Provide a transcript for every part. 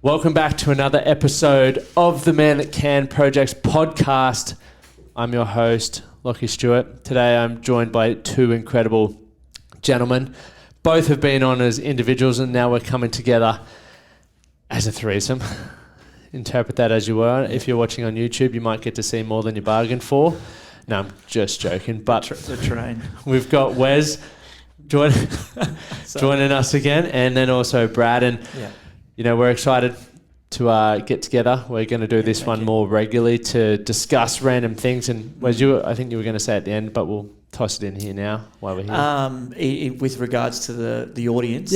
Welcome back to another episode of the Man That Can Projects podcast. I'm your host, Lockie Stewart. Today I'm joined by two incredible gentlemen. Both have been on as individuals and now we're coming together as a threesome. Interpret that as you were. If you're watching on YouTube, you might get to see more than you bargained for. No, I'm just joking. But the train. We've got Wes joining us again, and then also Brad. And you know, we're excited to get together. We're going to do this one more regularly to discuss random things. And Wes, I think you were going to say at the end, but we'll toss it in here now while we're here. With regards to the audience,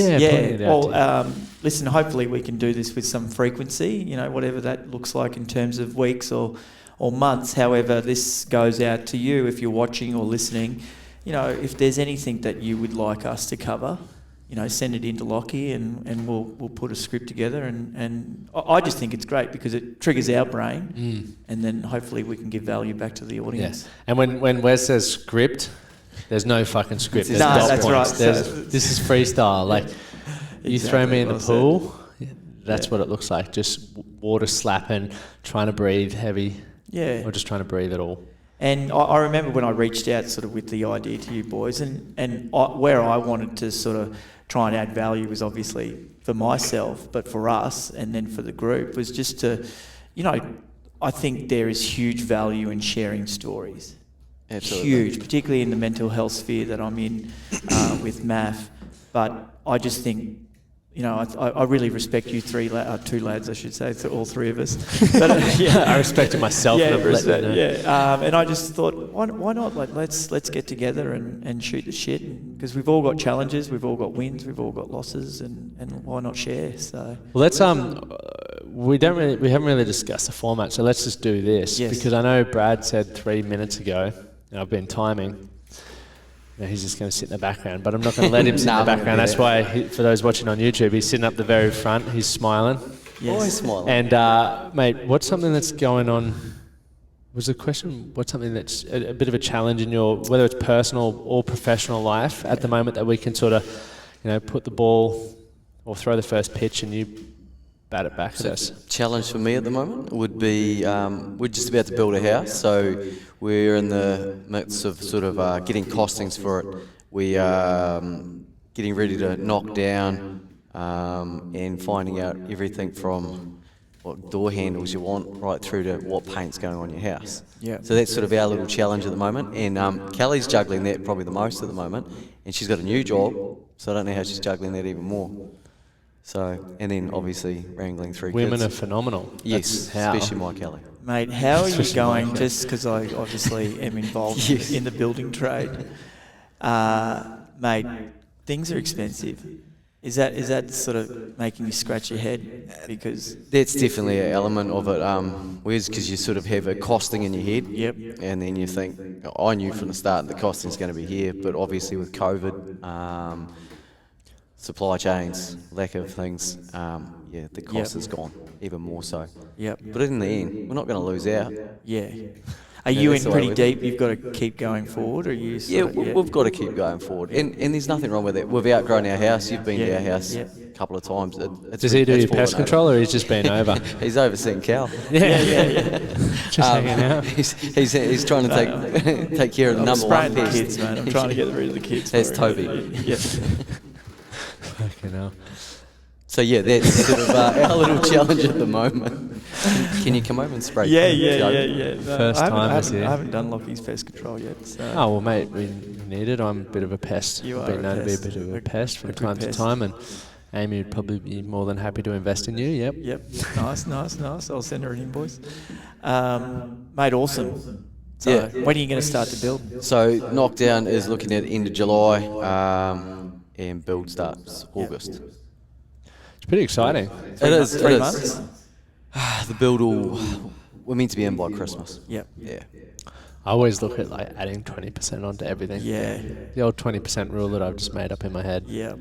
listen. Hopefully, we can do this with some frequency. You know, whatever that looks like in terms of weeks or months. However, this goes out to you if you're watching or listening. You know, if there's anything that you would like us to cover, you know, send it into Lockie and we'll put a script together. And I just think it's great because it triggers our brain, and then hopefully we can give value back to the audience. Yeah. And when Wes says script, there's no fucking script. There's that's right. This is freestyle. Like, you throw me in the pool, that's what it looks like. Just water slapping, trying to breathe heavy. Yeah. Or just trying to breathe at all. And I remember when I reached out sort of with the idea to you boys, and where I wanted to sort of try and add value was obviously for myself, but for us and then for the group was just to, you know, I think there is huge value in sharing stories. Absolutely. Huge, particularly in the mental health sphere that I'm in with MAF. But I just think, you know, I really respect you two lads, I should say, all three of us. But, I respected myself. And I just thought, why not? Like, let's get together and shoot the shit, because we've all got challenges, we've all got wins, we've all got losses, and why not share? So well, let's we haven't really discussed the format, so let's just do this because I know Brad said 3 minutes ago, and I've been timing. No, he's just going to sit in the background, but I'm not going to let him sit in the background. That's why, for those watching on YouTube, he's sitting up the very front. He's smiling. Yes. Always smiling. And, mate, what's something that's going on? Was the question, what's something that's a bit of a challenge in your, whether it's personal or professional life at the moment, that we can sort of, you know, put the ball or throw the first pitch and you bat it back at us? Challenge for me at the moment would be, we're just about to build a house, so we're in the midst of sort of getting costings for it. We are getting ready to knock down and finding out everything from what door handles you want right through to what paint's going on your house. Yeah. So that's sort of our little challenge at the moment, and Kelly's juggling that probably the most at the moment, and she's got a new job, so I don't know how she's juggling that even more. So, and then obviously wrangling three Women kids. are phenomenal. Yes, especially my Kelly. Mate, how are you going, just because I obviously am involved in the building trade, mate, things are expensive. Is that sort of making you scratch your head? Because that's definitely an element of it, whereas because you sort of have a costing in your head, and then you think, I knew from the start the costing's going to be here, but obviously with COVID, supply chains, lack of things, the cost has gone even more so. Yep. But in the end, we're not going to lose out. Yeah. Are you in pretty deep? You've got to keep going forward, or you? We've got to keep going forward, and there's nothing wrong with that. We've outgrown our house. You've been to our house a couple of times. Does he do your pest control, or he's just been over? He's overseeing Cal. Yeah. Just hanging out. He's trying to take care of the number one pest. Kids, man. I'm trying to get rid of the kids. That's Toby. Yes. Fucking hell. So that's sort of our little challenge at the moment. Can you come over and spray? Yeah. No, First time this year. I haven't done Lockie's pest control yet. So. Oh well, mate, we need it. I'm a bit of a pest. You I've been known to be a bit of a pest from time to time, and Amy would probably be more than happy to invest in you. Yep. Nice. I'll send her an invoice. Mate, awesome. So when are you going to start to build? So knockdown is looking at end of July, and build starts August. It's pretty exciting. It is. 3 months? The build we're meant to be in by Christmas. Yep. Yeah. I always look at like adding 20% onto everything. Yeah. The old 20% rule that I've just made up in my head. Yeah.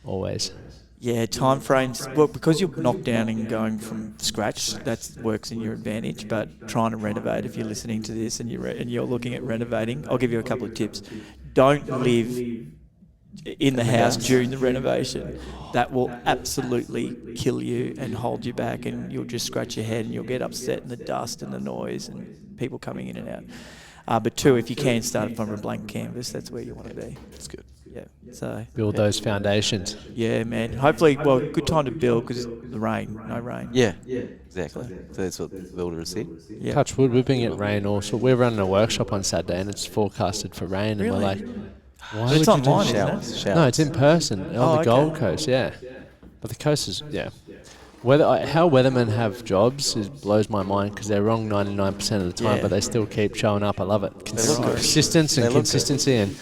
Always. Yeah, time frames. Well, because you're knocked down and going from scratch, that works in your advantage. But trying to renovate, if you're listening to this and you're looking at renovating, I'll give you a couple of tips. Don't live in the house during the renovation, that will absolutely kill you and hold you back, and you'll just scratch your head and you'll get upset in the dust and the noise and people coming in and out. But two, if you can start from a blank canvas, that's where you want to be. That's good. Yeah. So Build those foundations. yeah, man. Hopefully, well, good time to build because the rain, no rain. Yeah, exactly. So that's what the builder has said. Yeah. Touch wood, we've been getting rain also. We're running a workshop on Saturday and it's forecasted for rain, and we're Really? like, why But would it's you online, do isn't Showers. it? No, it's in person on the okay. Gold Coast, yeah. But the coast is, yeah. How weathermen have jobs blows my mind, because they're wrong 99% of the time, Yeah. but they still keep showing up. I love it. look good. Persistence They and look good. consistency, and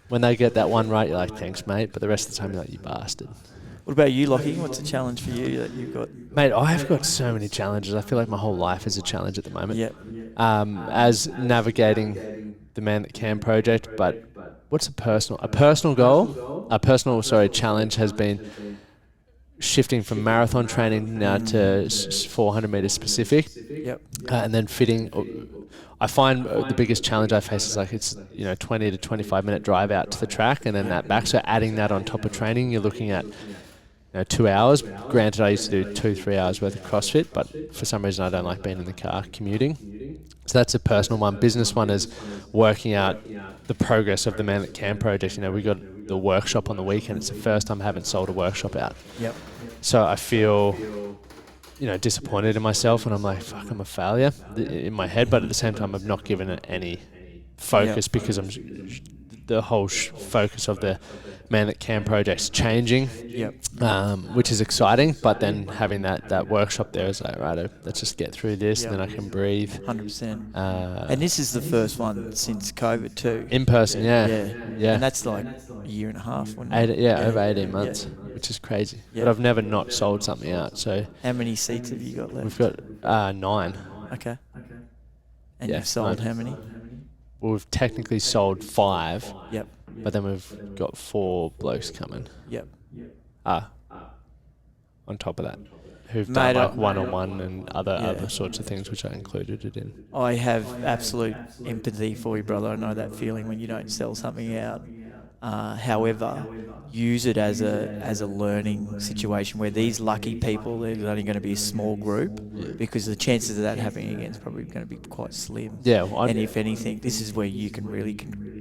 when they get that one right, you're like, thanks, mate. But the rest of the time, you're like, you bastard. What about you, Lockie? What's the challenge for you that you've got? Mate, I've got so many challenges. I feel like my whole life is a challenge at the moment. Yeah. As navigating the Man That Can project, but what's a personal challenge has been shifting from marathon training now to 400 meters specific, Yep. and then fitting. I find the biggest challenge I face is like it's 20 to 25 minute drive out to the track and then that back. So adding that on top of training, you're looking at 2 hours. Granted, I used to do 2-3 hours worth of CrossFit, but for some reason I don't like being in the car commuting. So that's a personal one. Business one is working out the progress of the Man That Can project. We got the workshop on the weekend. It's the first time I haven't sold a workshop out. Yep. So I feel, disappointed in myself, and I'm like, fuck, I'm a failure in my head. But at the same time, I've not given it any focus because I'm the whole focus of the Man That Can project's changing, Yep. which is exciting. But then having that workshop there is like, right, let's just get through this, and then I can breathe. 100%. And this is the first one since COVID too. In person, yeah. And that's like a year and a half. Wasn't it? Over 18 months, which is crazy. Yeah. But I've never not sold something out. So How many seats have you got left? we've got 9. Okay. And Yeah, you've sold 9. how many? Well, we've technically sold 5, Yep. but then we've got 4 blokes coming. Yep. On top of that, who've Mate, done like I- one-on-one and other Yeah. sorts of things, which I included it in. I have absolute empathy for you, brother. I know that feeling when you don't sell something out. However, use it as a learning situation where these lucky people, there's only going to be a small group, because the chances of that happening again is probably going to be quite slim. Yeah, well, And if anything, this is where you can really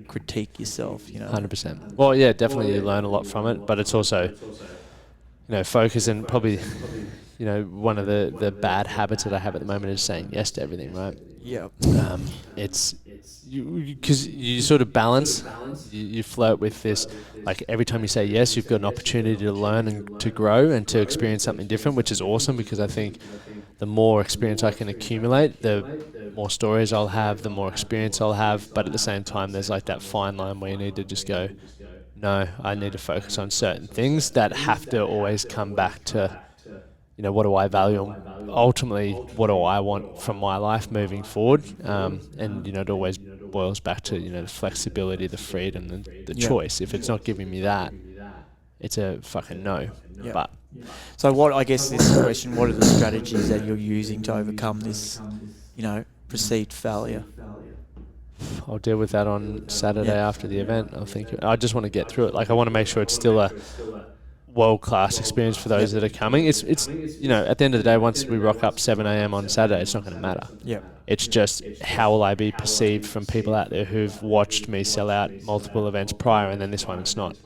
critique yourself. 100%. Well, yeah, definitely you learn a lot from it, but it's also, focus, and probably, one of the bad habits that I have at the moment is saying yes to everything, right? Yeah. It's because you sort of balance, you flirt with this, like every time you say yes, you've got an opportunity to learn and to grow and to experience something different, which is awesome, because I think the more experience I can accumulate, the more stories I'll have, the more experience I'll have. But at the same time, there's like that fine line where you need to just go, no, I need to focus on certain things that have to always come back to, what do I value, and ultimately what do I want from my life moving forward, and it always boils back to the flexibility, the freedom, and the choice. If it's not giving me that, it's a fucking no. Yeah. But So what are the strategies that you're using to overcome this, perceived failure? I'll deal with that on Saturday after the event. I just want to get through it. Like, I want to make sure it's still a world-class experience for those that are coming. It's at the end of the day, once we rock up 7 a.m. on Saturday, it's not going to matter. Yeah. It's just, how will I be perceived from people out there who've watched me sell out multiple events prior, and then this one it's not.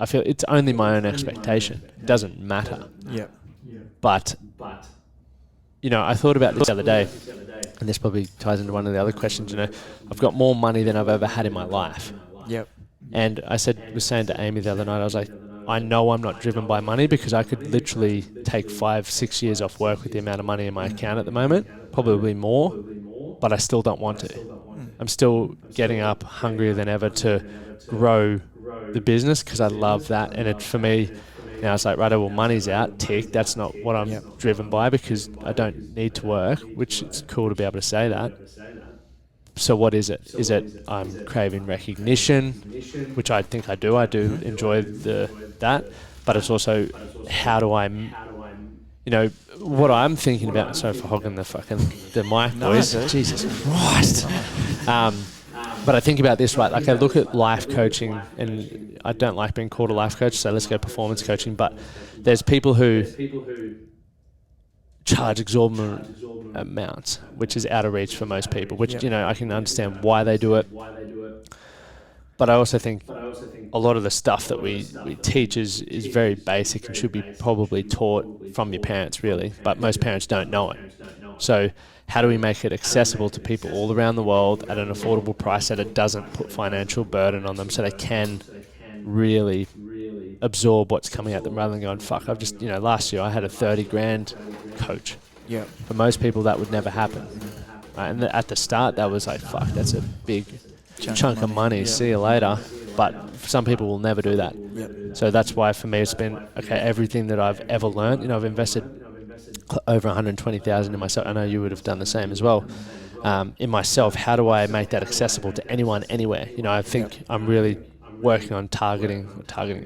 I feel it's only my own expectation. It doesn't matter. Yeah. But I thought about this the other day, and this probably ties into one of the other questions. I've got more money than I've ever had in my life. Yep. And I was saying to Amy the other night, I was like, I know I'm not driven by money, because I could literally take 5-6 years off work with the amount of money in my account at the moment, probably more, but I still don't want to. I'm still getting up hungrier than ever to grow the business, because I love that. And for me, it's like, right, well, money's out, tick. That's not what I'm driven by, because I don't need to work, which it's cool to be able to say that. So what is it? Is it I'm craving recognition, which I think I do. I do enjoy that, but it's also, how do I, what I'm thinking about. Sorry for hogging the mic, boys. No, Jesus Christ. But I think about this, right? Like I look at life coaching, and I don't like being called a life coach, so let's go performance coaching. But there's people who charge exorbitant amounts, which is out of reach for most people, which, I can understand why they do it. But I also think a lot of the stuff that we teach is very basic and should be probably taught from your parents, really. But most parents don't know it. So how do we make it accessible to people all around the world at an affordable price that it doesn't put financial burden on them, so they can really absorb what's coming at them rather than going, fuck, I've just, last year I had a 30 grand coach. Yeah. For most people that would never happen. Right? And at the start that was like, fuck, that's a big chunk of money. See you later. But some people will never do that. Yep. So that's why for me it's been, okay, everything that I've ever learned, I've invested over 120,000 in myself. I know you would have done the same as well. In myself, how do I make that accessible to anyone, anywhere? I think I'm really working on targeting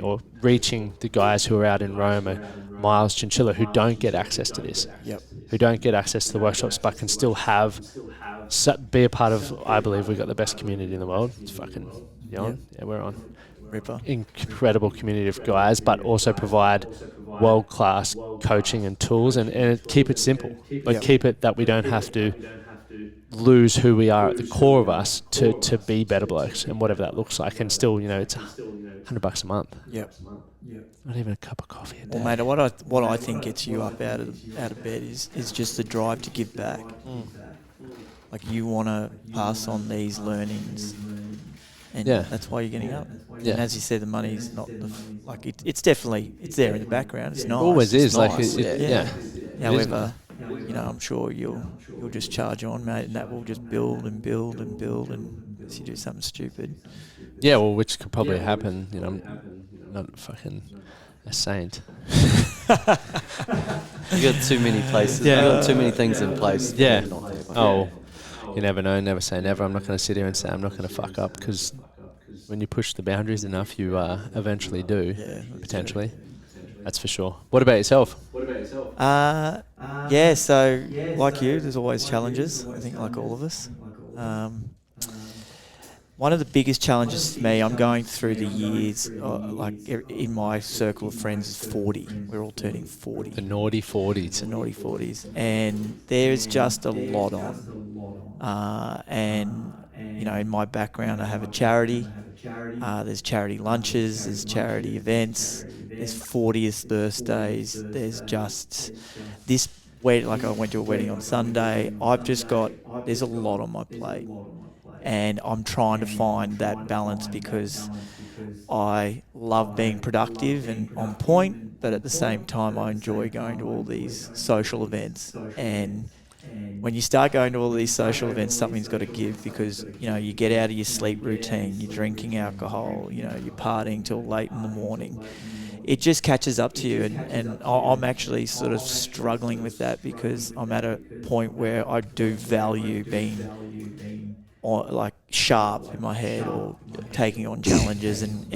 or reaching the guys who are out in Rome or Miles Chinchilla who don't get access to this, who don't get access to the workshops, but can still be a part of, I believe we've got the best community in the world. It's fucking, yeah, we're on. Ripper. Incredible community of guys, but also provide world-class coaching and tools and keep it simple, but keep it that we don't have to lose who we are at the core of us to be better blokes and whatever that looks like, and still, it's $100 a month. Yep. Not even a cup of coffee a day. Well, mate, what I think gets you up out of bed is just the drive to give back. Like you want to pass on these learnings, and that's why you're getting up. Yeah. And as you said, the money's not it's definitely there in the background. It's nice. Always is. Nice. Like However, I'm sure you'll just charge on, mate, and that will just build and build and build, and unless you do something stupid. Yeah, well, which could probably happen. I'm not fucking a saint. You got too many places. Yeah. You got too many things in place. Yeah. Oh, you never know. Never say never. I'm not going to sit here and say I'm not going to fuck up, because when you push the boundaries enough, you eventually do. Yeah, potentially. That's for sure. What about yourself? So like you, there's always challenges. I think like all of us. One of the biggest challenges for me, I'm going through the years, in my circle of friends is 40. We're all turning 40. The naughty 40s. The naughty 40s. And there's just a lot on. In my background, I have a charity. There's charity lunches, there's charity events, there's 40th birthdays, there's just this wedding, like I went to a wedding on Sunday. There's a lot on my plate. And I'm trying to find that balance, because I love being productive and on point, but at the same time I enjoy going to all these social events. And when you start going to all these social events, something's got to give, because you get out of your sleep routine, you're drinking alcohol, you're partying till late in the morning. It just catches up to you, and I'm actually sort of struggling with that, because I'm at a point where I do value being sharp in my head or taking on challenges, and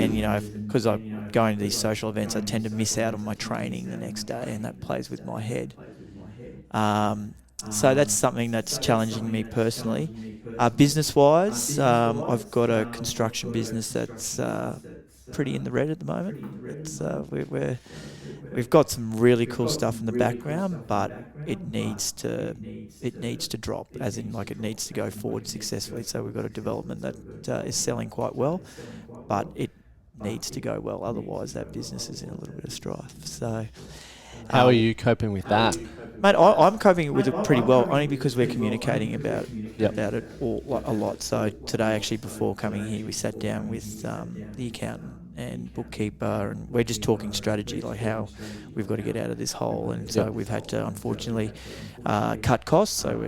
because I'm going to these social events, I tend to miss out on my training the next day, and that plays with my head. So that's something that's challenging me personally. Business-wise, I've got a construction business that's pretty in the red at the moment. It's we've got some really cool stuff in the background, but it needs to drop, as in it needs to go forward successfully. So we've got a development that is selling quite well, but it needs to go well. Otherwise, that business is in a little bit of strife. So, how are you coping with that? Mate, I'm coping with it pretty well, only because we're communicating about it a lot. So today, actually, before coming here, we sat down with the accountant and bookkeeper, and we're just talking strategy, like how we've got to get out of this hole. And so we've had to, unfortunately, cut costs. So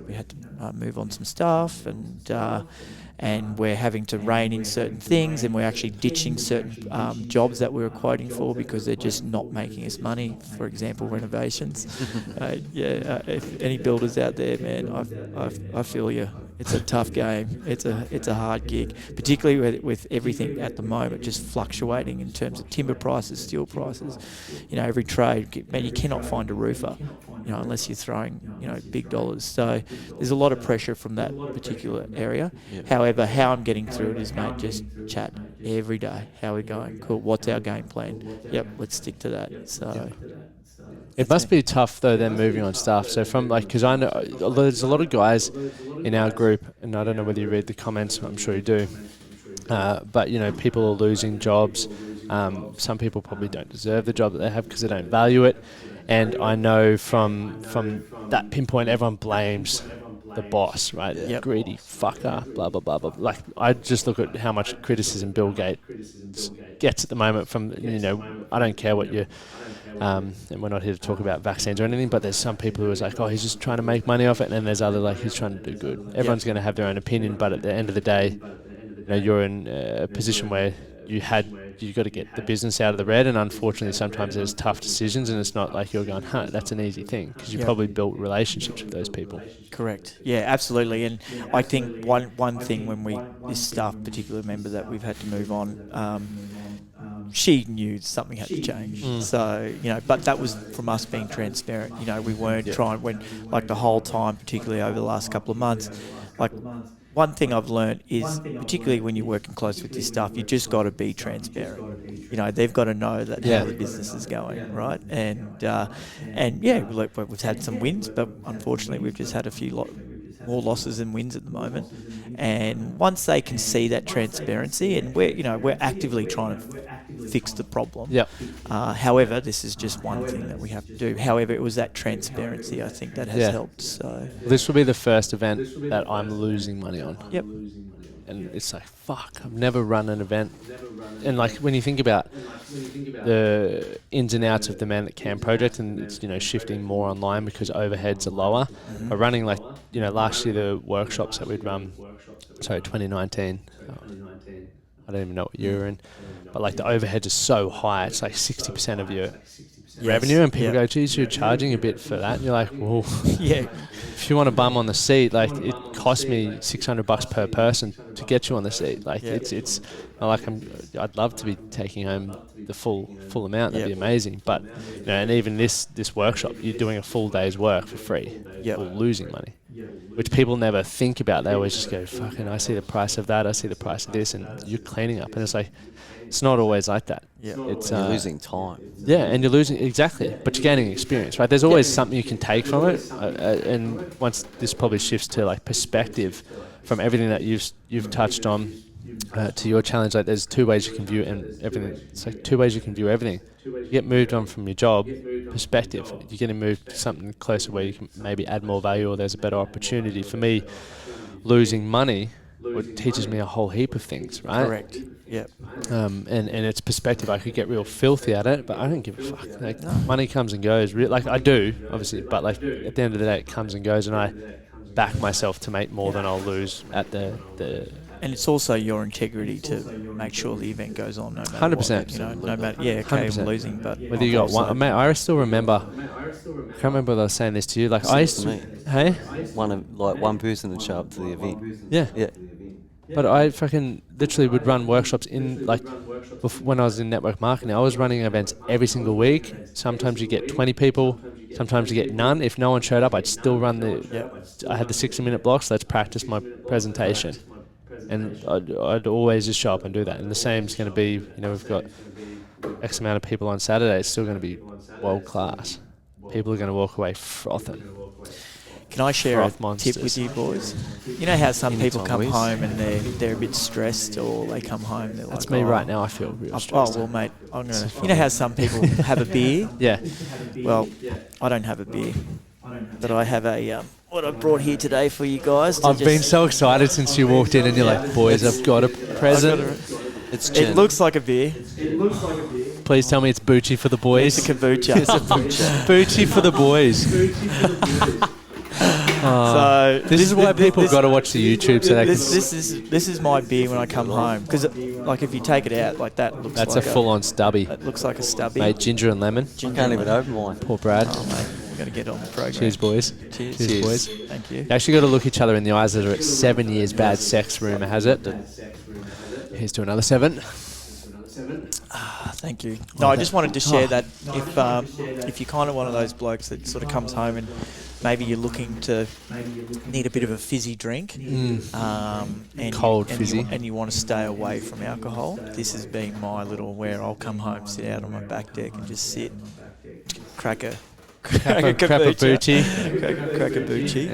we had to move on some staff, and we're having to rein in certain things, and we're actually ditching certain jobs that we were quoting for because they're just not making us money. For example, renovations. If any builders out there, man, I feel you. It's a tough game. It's a hard gig, particularly with everything at the moment just fluctuating in terms of timber prices, steel prices. Every trade, man, you cannot find a roofer. unless you're throwing, big dollars. So there's a lot of pressure from that particular area. Yep. However, how I'm getting through it is, mate, just chat every day. How are we going? Cool. What's our game plan? Yep, let's stick to that. So It must be tough though, then moving on stuff. So from because I know there's a lot of guys in our group, and I don't know whether you read the comments. I'm sure you do. But people are losing jobs. Some people probably don't deserve the job that they have because they don't value it. And I know from that pinpoint, everyone blames the boss, right? Yep. Greedy fucker, blah, blah, blah, blah. Like, I just look at how much criticism Bill Gates gets at the moment from, I don't care what you... and we're not here to talk about vaccines or anything, but there's some people who are like, oh, he's just trying to make money off it, and then there's other like, he's trying to do good. Everyone's going to have their own opinion, but at the end of the day, you're in a position where you've got to get the business out of the red, and unfortunately sometimes there's tough decisions, and it's not like you're going, that's an easy thing, because you probably built relationships with those people. Correct. Yeah, absolutely. And I think one thing when this staff particular member that we've had to move on, she knew something had to change. So, but that was from us being transparent. We weren't trying, like the whole time, particularly over the last couple of months, like one thing I've learned is, particularly when you're working close with this stuff, you just got to be transparent. They've got to know that how the business is going, right? And we've had some wins, but unfortunately we've just had a few more losses than wins at the moment. And once they can see that transparency, and we're actively trying to fix the problem. Yep. However, this is just one thing that we have to do. However, it was that transparency, I think, that has helped. So this will be the first event that I'm losing money on. Yep. And it's like, fuck, I've never run an event. And like when you think about the ins and outs of the Man That Can project, and it's shifting more online because overheads are lower. But running last year the workshops that we'd run, 2019. I don't even know what year we're in. But like the overheads are so high, it's like 60% of your revenue, and people go, geez, you're charging a bit for that. And you're like, well, if you want a bum on the seat, like it cost me $600 per person to get you on the seat. Like it's not like I'd love to be taking home the full amount. That'd be amazing. But and even this workshop, you're doing a full day's work for free, or losing money, which people never think about. They always just go, fucking, I see the price of that, I see the price of this, and you're cleaning up. And it's like, it's not always like that. It's you're losing time. Yeah, and you're losing, exactly, but you're gaining experience, right? There's always something you can take from it, and once this probably shifts to like perspective from everything that you've touched on to your challenge. Like there's two ways you can view it, and everything. It's like two ways you can view everything. You get moved on from your job, perspective. You're getting moved to something closer where you can maybe add more value, or there's a better opportunity. For me, losing money teaches me a whole heap of things, right? Correct. Yep. And it's perspective. I could get real filthy at it, but I don't give a fuck. Like money comes and goes. Like I do, obviously, but like at the end of the day, it comes and goes, and I back myself to make more than I'll lose at the. And it's also your integrity to make sure the event goes on, no matter 100%. what. No matter. Yeah, okay, 100%. I'm losing, but Whether you got one, mate, I still remember. I can't remember whether I was saying this to you. Like I used to, hey, one person would show up to the event. Yeah. But I fucking literally would run workshops in, like, when I was in network marketing, I was running events every single week. Sometimes you get 20 people, sometimes you get none. If no one showed up, I'd still run I had the 60-minute blocks, let's practice my presentation. And I'd always just show up and do that. And the same is going to be, we've got X amount of people on Saturday, it's still going to be world class. People are going to walk away frothing. Can I share a tip with you boys? You know how some people come home and they're a bit stressed, or they come home, they're That's like, me right now, I feel real stressed. Oh, well, mate, I'm going to... You know how some people have a beer? Yeah. Well, I don't have a beer, but I have a... what I brought here today for you guys. I've been so excited since you walked in, and you're like, boys, I've got a present. It's gin. It looks like a beer. Please tell me it's Bucci for the boys. It's a kombucha. It's a kombucha. Bucci for the boys. So this is why people got to watch the YouTube. So this is my beer when I come home, because like if you take it out like that, looks that's like a full-on stubby. It looks like a stubby. Mate, ginger and lemon. I can't even open mine. Poor Brad. Oh mate, we got to get on the program. Cheers, boys. Cheers, boys. Thank you. You actually got to look each other in the eyes. That are at 7 years bad sex. Rumor has it. Here's to another 7. thank you. No, I just wanted to share that if you're kind of one of those blokes that sort of comes home and maybe you're looking to need a bit of a fizzy drink, and Cold fizzy. and you want to stay away from alcohol, this has been my little where I'll come home, sit out on my back deck and just sit, crack a Crappabucci. crack a bucci,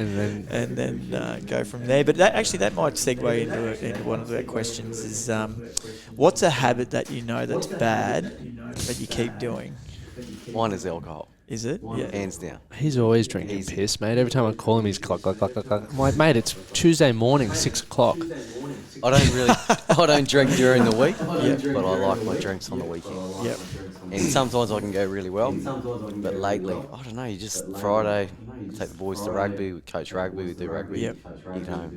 and then go from there. But that might segue into one of our questions is what's a habit that you know that's bad but you keep doing? Mine is alcohol. Is it? Yeah. Hands down. He's always drinking piss, mate. Every time I call him, he's clock. I'm like, mate, it's Tuesday morning, 6 o'clock. I don't drink during the week, but I like my drinks on the weekend. Yep. And sometimes I can go really well, but lately, I don't know, you just, Friday, I take the boys to rugby, we coach rugby, we do rugby, you know,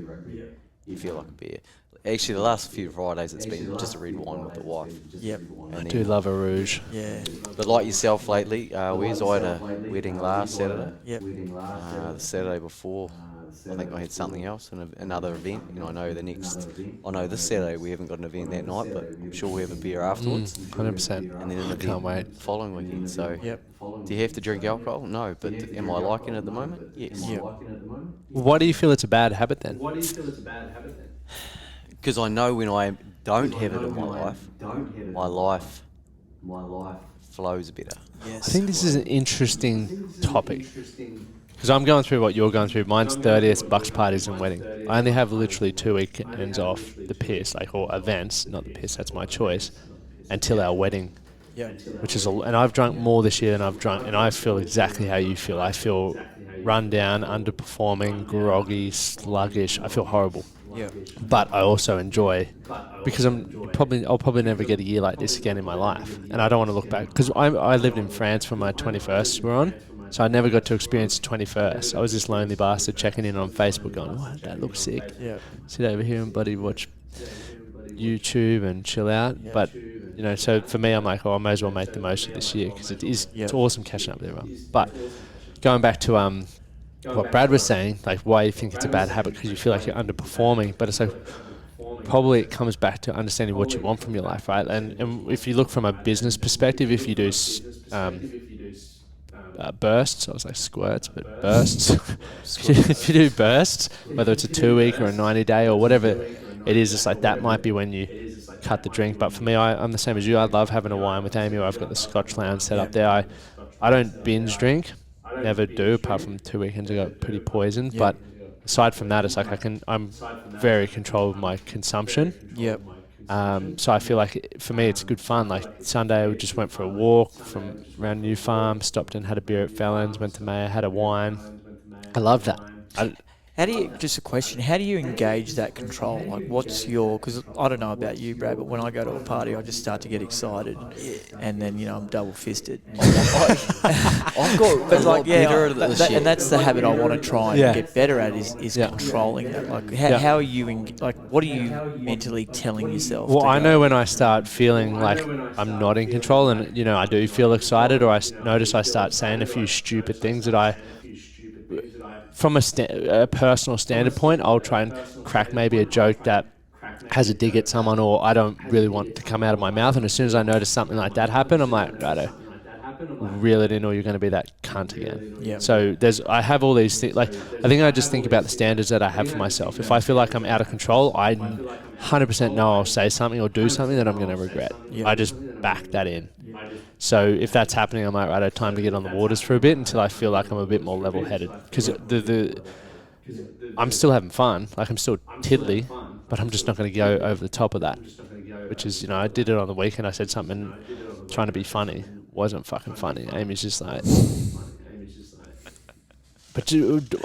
you feel like a beer. Actually, the last few Fridays, it's been just a red wine with the wife. Yep. I do love a rouge. Yeah. But like yourself lately, I had a wedding last Saturday. Yep. The Saturday before, I think I had something else, another event. You know, I know this Saturday we haven't got an event that night, but I'm sure we have a beer afterwards. 100%. And then an event Can't wait. following weekend. So, do you have to drink alcohol? No, but am I liking it at the moment? Yes. Yep. Why do you feel it's a bad habit then? Because I know when I don't have it in my life flows better. Yes. I think this is an interesting topic. Because I'm going through what you're going through. Mine's 30th, bucks parties and wedding. I only have literally 2 weekends off the piss, or events, not the piss, that's my choice, until our wedding. Yeah. Which is, and I've drunk more this year than I've drunk, and I feel exactly how you feel. I feel run down, underperforming, groggy, sluggish. I feel horrible. Yeah. But I also enjoy, because I'll probably never get a year like this again in my life, and I don't want to look back, because I lived in France for my 21st we're on, so I never got to experience the 21st. I was this lonely bastard checking in on Facebook going, oh, that looks sick. Yeah. Sit over here and bloody watch YouTube and chill out. Yeah. But, you know, so for me, I'm like, I may as well make the most of this year, because it's awesome catching up with everyone. But going back to what Brad was saying, like why you think it's a bad habit, because you feel like you're underperforming, but it's like probably it comes back to understanding what you want from your life, right? And if you look from a business perspective, if you do bursts, I was like squirts, but bursts. If you do bursts, whether it's a 2-week or a 90-day or whatever it is, it's like that might be when you cut the drink. But for me, I'm the same as you. I love having a wine with Amy, or I've got the Scotch lounge set up there. I don't binge drink. Never do, apart from 2 weekends I got pretty poisoned. Yep. But aside from that, it's like I'm very controlled with my consumption. Yep. So I feel like for me it's good fun. Like Sunday we just went for a walk from around New Farm, stopped and had a beer at Fallon's, went to Mayor, had a wine. I love that. How do you, just a question, how do you engage that control? Like what's your, because I don't know about you, Brad, but when I go to a party, I just start to get excited and then, you know, I'm double fisted. I've got but like, and that's the habit I want to try and get better at is controlling that. Like how are you, like what are you mentally telling yourself? Well, I know when I start feeling like I'm not in control and, you know, I do feel excited, or I notice I start saying a few stupid things that from a personal standard point, I'll try and crack maybe a joke that has a dig at someone, or I don't really want to come out of my mouth. And as soon as I notice something like that happen, I'm like, righto, reel it in, or you're going to be that cunt again. Yep. So I have all these things. Like, I think I just think about the standards that I have for myself. If I feel like I'm out of control, I 100% know I'll say something or do something that I'm going to regret. Yep. I just back that in. So if that's happening, I'm like, right, time to get on the waters for a bit until I feel like I'm a bit more level-headed. Because I'm still having fun, like I'm still tiddly, but I'm just not going to go over the top of that. Which is, you know, I did it on the weekend. I said something trying to be funny. Wasn't fucking funny. Amy's just like... But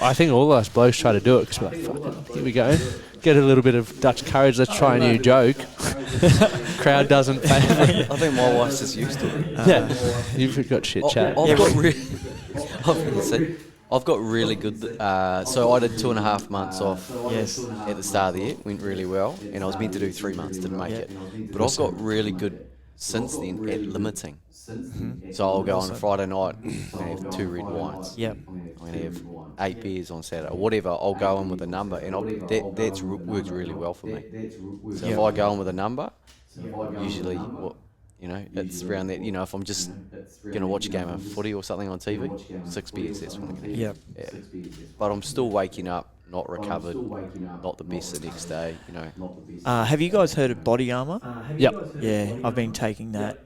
I think all us blokes try to do it because we're like, fuck it, here we go. Get a little bit of Dutch courage, let's try a new joke. Crowd doesn't favour it. I think my wife's just used to it. Yeah, you've got shit chat. I've got really good... so I did 2.5 months off at the start of the year. Went really well. And I was meant to do 3 months, didn't make it. But I've got really good since then at limiting. Mm-hmm. So I'll go on a Friday night and have 2 red wines. Yep. I'm going to have 8 beers on Saturday. Whatever, I'll go in with a number. And that's works really well for me. So if I go in with a number, usually it's around that. If I'm just going to watch a game of footy or something on TV, 6 beers, that's what I'm going to have. Yep. Yeah. But I'm still waking up, not recovered, not the best the next day, Have you guys heard of body armor? Yep. Yeah, I've been taking that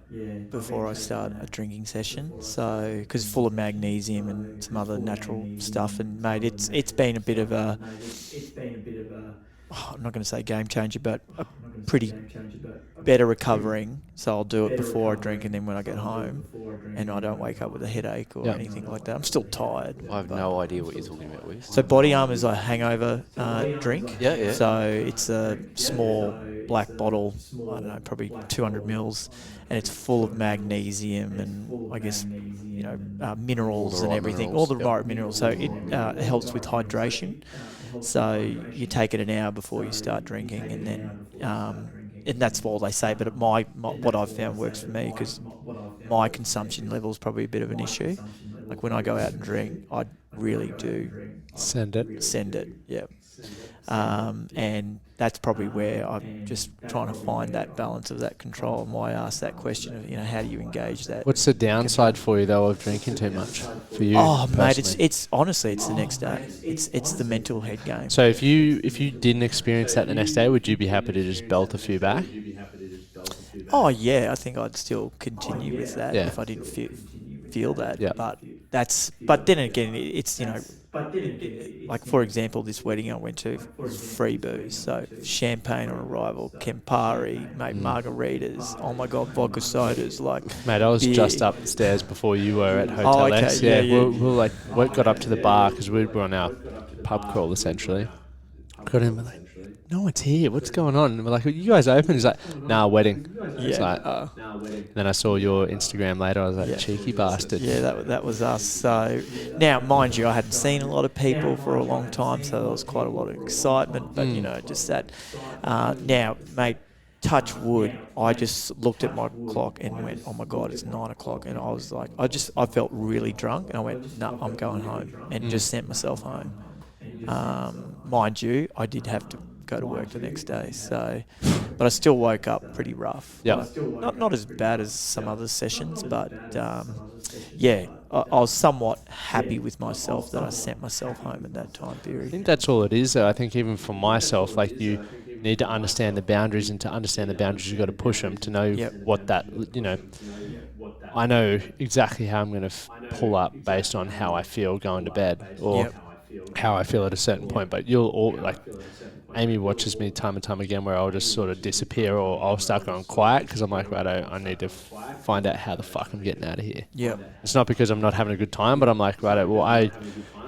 before I start a drinking session. So, because it's full of magnesium and some other natural stuff, and mate, it's been a bit of a, I'm not going to say game changer, but a pretty better recovering. So I'll do it before I drink, and then when I get home, and I don't wake up with a headache or anything like that. I'm still tired. I have no idea what you're talking about, Wes. So body armor is a hangover drink. Yeah. So it's a small black bottle, I don't know, probably 200 mils, and it's full of magnesium and I guess minerals and everything, all the right minerals. So it helps with hydration. So you take it an hour before you start drinking, and then and that's all they say. But my what I've found works for me, because my consumption level is probably a bit of an issue. Like when I go out and drink, I really do Send it. Yeah. And that's probably where I'm just trying to find that balance of that control. And why I asked that question of, how do you engage that? What's the downside for you though of drinking too much for you? Oh, mate, personally? it's honestly it's the next day. It's the mental head game. So if you didn't experience that the next day, would you be happy to just belt a few back? Oh yeah, I think I'd still continue with that Yeah. if I didn't feel that. Yeah. But then again, it's like for example, this wedding I went to was free booze, so champagne on arrival, Campari, mate, margaritas, oh my god, vodka sodas, like. Mate, I was beer. just upstairs before you were at Hotel okay, X. yeah. We got up to the bar because we were on our pub crawl essentially. Got in, we're like, no one's here. What's going on? And we're like, are you guys open? He's like, nah, wedding. It's like, and then I saw your Instagram later. I was like, cheeky bastard. Yeah, that was us. So now, mind you, I hadn't seen a lot of people for a long time, so there was quite a lot of excitement. But just that. Now, mate, touch wood. I just looked at my clock and went, oh my god, it's 9 o'clock, and I was like, I felt really drunk, and I went, no, I'm going home, and just sent myself home. Mind you, I did have to go to work the next day, but I still woke up pretty rough. Yeah. Not as bad as some other sessions, but I was somewhat happy with myself that I sent myself home at that time I period. think that's all it is though. I think even for myself, like you need to understand the boundaries, and to understand the boundaries you've got to push them to know what that, I know exactly how I'm going to pull up based on how I feel going to bed, or how I feel at a certain point. But Amy watches me time and time again where I'll just sort of disappear, or I'll start going quiet because I'm like, right, I need to find out how the fuck I'm getting out of here. Yeah. It's not because I'm not having a good time, but I'm like, right, well,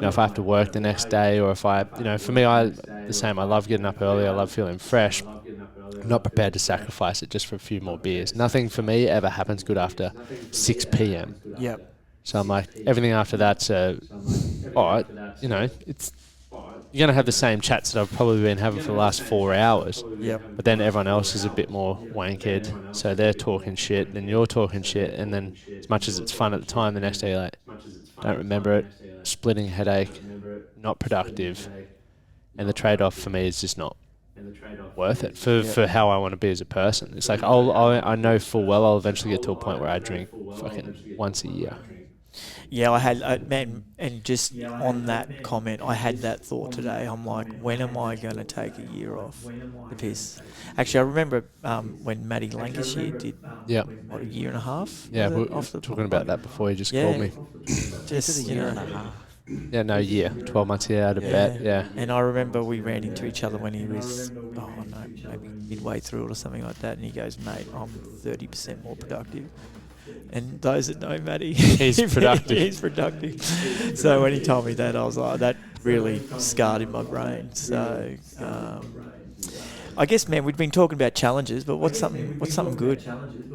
if I have to work the next day, or if I, for me, the same. I love getting up early. I love feeling fresh. I'm not prepared to sacrifice it just for a few more beers. Nothing for me ever happens good after 6 p.m. Yep. So I'm like, everything after that's, all right, it's, you're going to have the same chats that I've probably been having for the last 4 hours. Yep. But then everyone else is a bit more wankered. So they're talking shit, then you're talking shit. And then as much as it's fun at the time, the next day you're like, don't remember it, splitting headache, not productive. And the trade-off for me is just not worth it for how I want to be as a person. It's like, I know full well I'll eventually get to a point where I drink fucking once a year. Yeah, I had, and just on that comment, I had that thought today. I'm like, when am I going to take a year off the piss? Actually, I remember when Matty Lancashire did, what, a year and a half? Yeah, we were talking about that before you just called me. Just, a year and a half. Yeah, no, year. 12 months out of bed, yeah. And I remember we ran into each other when he was, maybe midway through it or something like that, and he goes, mate, I'm 30% more productive. And those that know Matty, he's productive. He's productive. So when he told me that, I was like, that really scarred in my brain. So I guess, man, we've been talking about challenges, but what's something good?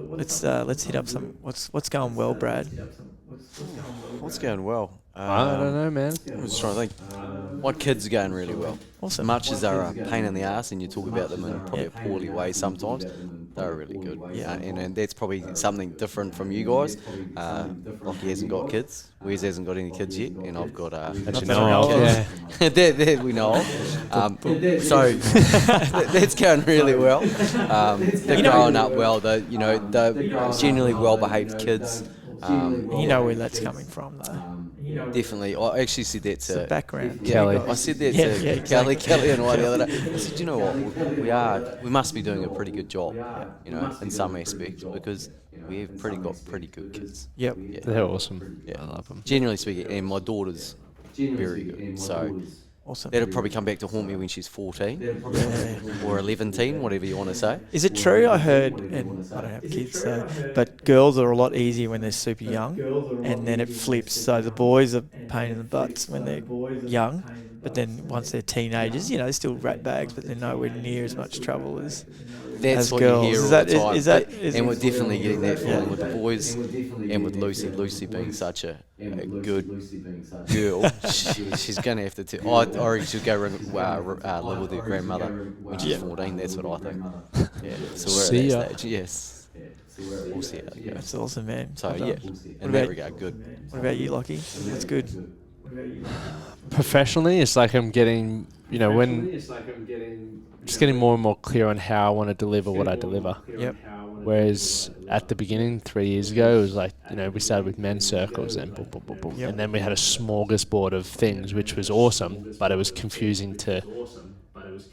Let's hit up some. What's going well, Brad? What's going well? I don't know, man. I'm just trying to think. My kids are going really well. Awesome. As much as they're a pain in the ass, and you talk about them in probably a poorly way sometimes, They're really good. Yeah. And that's probably something different from you guys. Lockie hasn't got kids. Wes hasn't got any kids yet, and I've got That you Not know that I of, know yeah. that we know of. So that's going really well. They're growing up well. They're genuinely well-behaved kids. You know where that's coming from, though. Definitely. I actually said that It's the to background. Kelly. I said that Yeah, to yeah, exactly. Kelly and I the other day. I said, you know what, we must be doing a pretty good job, in some aspects, because we've got pretty good kids. Yep. Yeah. They're awesome. Yeah. I love them. Generally speaking, and my daughter's very good. So Awesome. that'll probably come back to haunt me when she's 14 or 11, whatever you want to say. Is it true? I heard, and I don't have kids, but girls are a lot easier when they're super young, and then it flips. So the boys are pain in the butts when they're young, but then once they're teenagers, they're still rat bags, but they're nowhere near as much trouble as That's what girls. you hear Is all that- the time. is that- and we're definitely getting that feeling with the boys and with Lucy. Lucy being such a good girl, she's going to have to... I reckon she'll go live with her grandmother when she's 14. That's what I think. Yeah, so we're See at ya. that stage. Yes. We'll see how it goes. That's awesome, man. So, Well yeah, done. in that regard, good. What about you, Lockie? That's good. Professionally, it's like I'm getting, just getting more and more clear on how I want to deliver what I deliver. Yep. Whereas at the beginning, 3 years ago, it was like, we started with men's circles and boom, boom, boom, boom. Yep. And then we had a smorgasbord of things, which was awesome, but it was confusing to,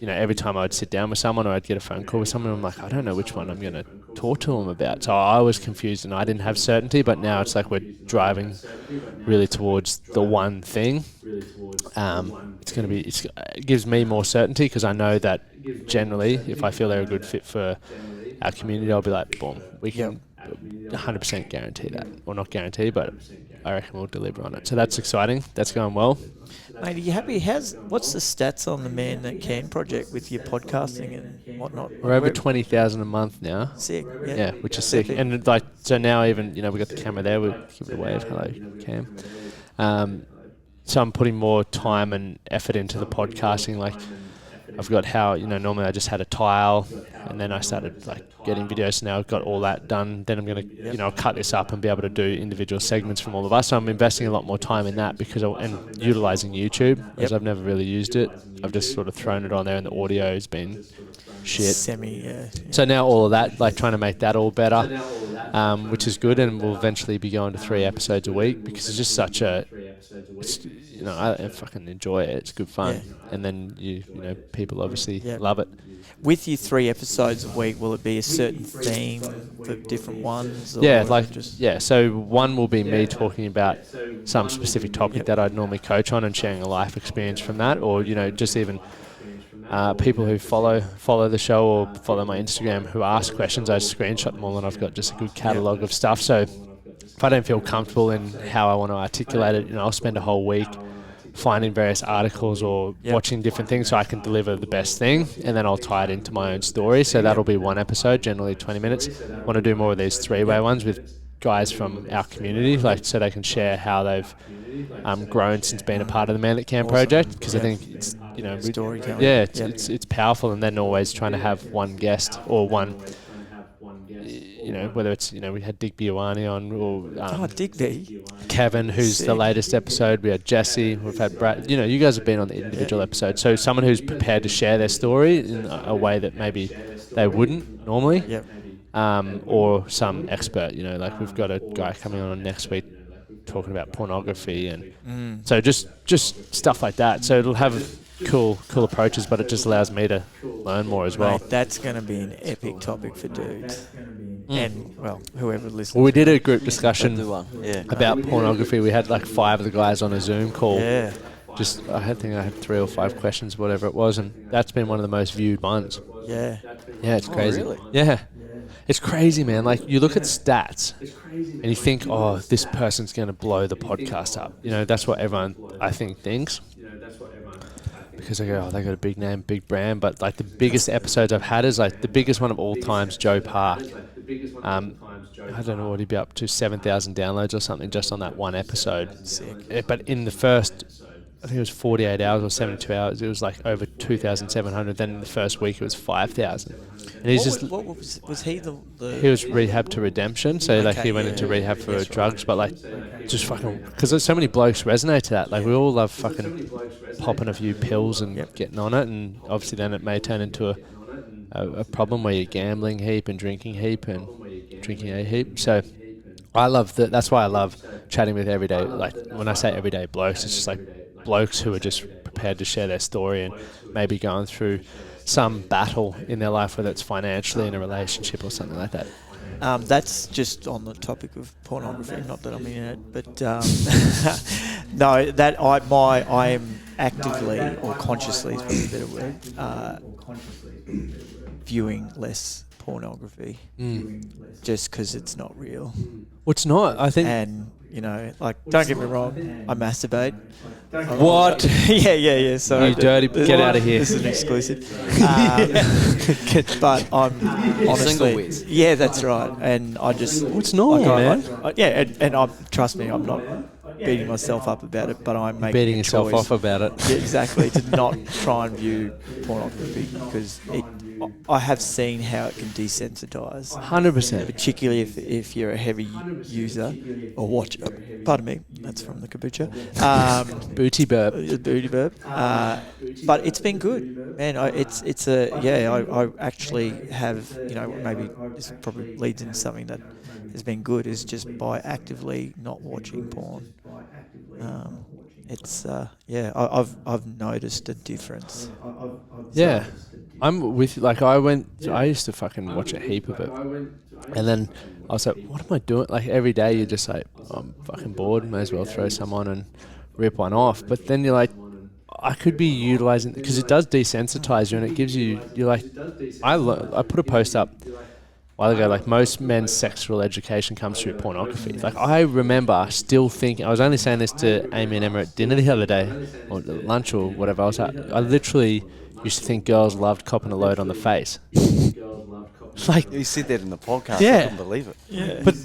every time I'd sit down with someone or I'd get a phone call with someone, I'm like, I don't know which one I'm going to talk to them about. So I was confused and I didn't have certainty, but now it's like we're driving really towards the one thing. It gives me more certainty because I know that generally, if I feel they're a good fit for our community, I'll be like, boom, we can 100% guarantee that. Or not guarantee, but I reckon we'll deliver on it. So that's exciting. That's going well. Mate, are you happy? What's the stats on the Man That Can project with your podcasting and whatnot? We're over 20,000 a month now. Sick. Yeah, which is sick. And so now even, we got the camera there. We'll give it a wave. Hello, Cam. So I'm putting more time and effort into the podcasting. Like I've got how, normally I just had a tile and then I started getting videos. So now I've got all that done. Then I'm going to, I'll cut this up and be able to do individual segments from all of us. So I'm investing a lot more time in that and utilizing YouTube because I've never really used it. I've just sort of thrown it on there and the audio has been shit. So now all of that, trying to make that all better, which is good. And we'll eventually be going to 3 episodes a week because it's just such I fucking enjoy it. It's good fun. Yeah. And then, people obviously love it. With your 3 episodes a week, will it be a certain theme for different ones? Or So one will be me talking about some specific topic that I'd normally coach on and sharing a life experience from that, or just even people who follow the show or follow my Instagram who ask questions. I screenshot them all and I've got just a good catalogue of stuff. So if I don't feel comfortable in how I want to articulate it, I'll spend a whole week finding various articles or watching different things so I can deliver the best thing, and then I'll tie it into my own story. So that'll be one episode, generally 20 minutes. I want to do more of these 3-way ones with guys from our community, so they can share how they've grown since being a part of the Man That Can project, because I think it's storytelling. It's powerful, and then always trying to have one guest or one. Whether it's, we had Digby Iwani on, or Digby. Kevin, who's the latest episode. We had Jesse. We've had Brad. You guys have been on the individual episodes. So someone who's prepared to share their story in a way that maybe they wouldn't normally. Yep. Or some expert. We've got a guy coming on next week talking about pornography, and so just stuff like that. So it'll have cool approaches, but it just allows me to learn more as well. Mate, that's going to be an epic topic for dudes. And, whoever listens. Well, we did a group discussion Yeah. about pornography. We had 5 of the guys on a Zoom call. Yeah. I think I had 3 or 5 questions, whatever it was, and that's been one of the most viewed ones. Yeah. Yeah, it's crazy. Really? Yeah. It's crazy, man. You look at stats and you think, oh, this person's going to blow the podcast up. That's what everyone, I think, thinks. Because they go, oh, they got a big name, big brand. But the biggest episodes I've had is the biggest one of all time is Joe Park. I don't know what he'd be up to, 7,000 downloads or something just on that one episode. Sick. But in the first I think it was 48 hours or 72 hours. It was like over 2,700. Then in the first week it was 5,000. And he's was he the he was rehab to redemption. So like Okay, he went yeah. into rehab for That's drugs, but like just fucking because there's so many blokes resonate to that. Like we all love fucking popping a few pills and getting on it, and obviously then it may turn into a problem where you're gambling heap and drinking heap and drinking a heap. So I love that. That's why I love chatting with everyday, like when I say everyday blokes, it's just like blokes who are just prepared to share their story and maybe going through some battle in their life, whether it's financially in a relationship or something like that. That's just on the topic of pornography. Not that I'm in it, but no, that I am actively or consciously is probably a better word. Viewing less pornography, just because it's not real. Well, it's not. I think. And like, don't get me wrong, I masturbate. What? yeah. So You dirty. Get out of here. This is an exclusive. But I'm honestly, Single whiz. yeah, that's right. And I just, What's normal, man? and trust me, I'm not beating myself up about it, but I'm making Beating a yourself choice. off about it. Yeah, exactly, to not try and view pornography because I have seen how it can desensitize. 100%. Particularly if you're a heavy user or watch. Pardon me, that's from the kombucha. Booty burp. Booty burp. But it's been good, man. I actually have, maybe this probably leads into something that has been good is just by actively not watching porn. I've noticed a difference. Yeah. I'm with, like, I used to fucking watch a heap of it. And then I was like, what am I doing? Like, every day you're just like, I'm fucking bored, may as well throw some on and rip one off. But then you're like, I could be utilising, because it does desensitize you and it gives you, you're like, I put a post up a while ago, like, most men's sexual education comes through pornography. Like, I remember still thinking, I was only saying this to Amy and Emma at dinner the other day, or at lunch or whatever, I literally used to think girls loved copping a load on the face. Like, You said that in the podcast. Yeah. I couldn't believe it. Yeah. but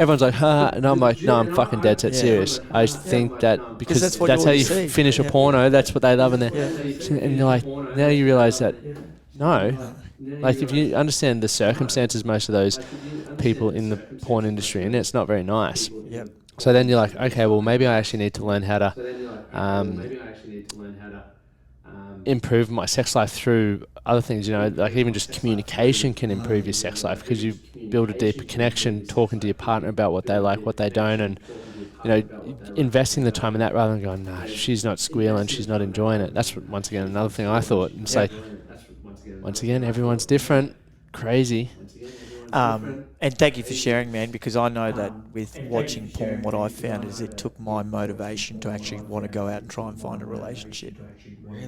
everyone's like, ha, and I'm like, no, I'm fucking dead set serious. I just think that because that's that's, what how you you see. finish a Yeah. porno, that's what they love in there. Yeah. And you're like, now you realise that, no. Like, if you understand the circumstances most of those people in the porn industry, and it's not very nice. Yep. So then you're like, okay, well, maybe I actually need to learn how to improve my sex life through other things, like even just communication can improve your sex life because you build a deeper connection talking to your partner about what they like, what they don't, and investing the time in that rather than going, nah, she's not squealing, she's not enjoying it. That's once again another thing I thought. And it's like, once again, everyone's different, crazy. And thank you for sharing, man, because I know that with watching porn, what I found is it took my motivation to actually want to go out and try and find a relationship.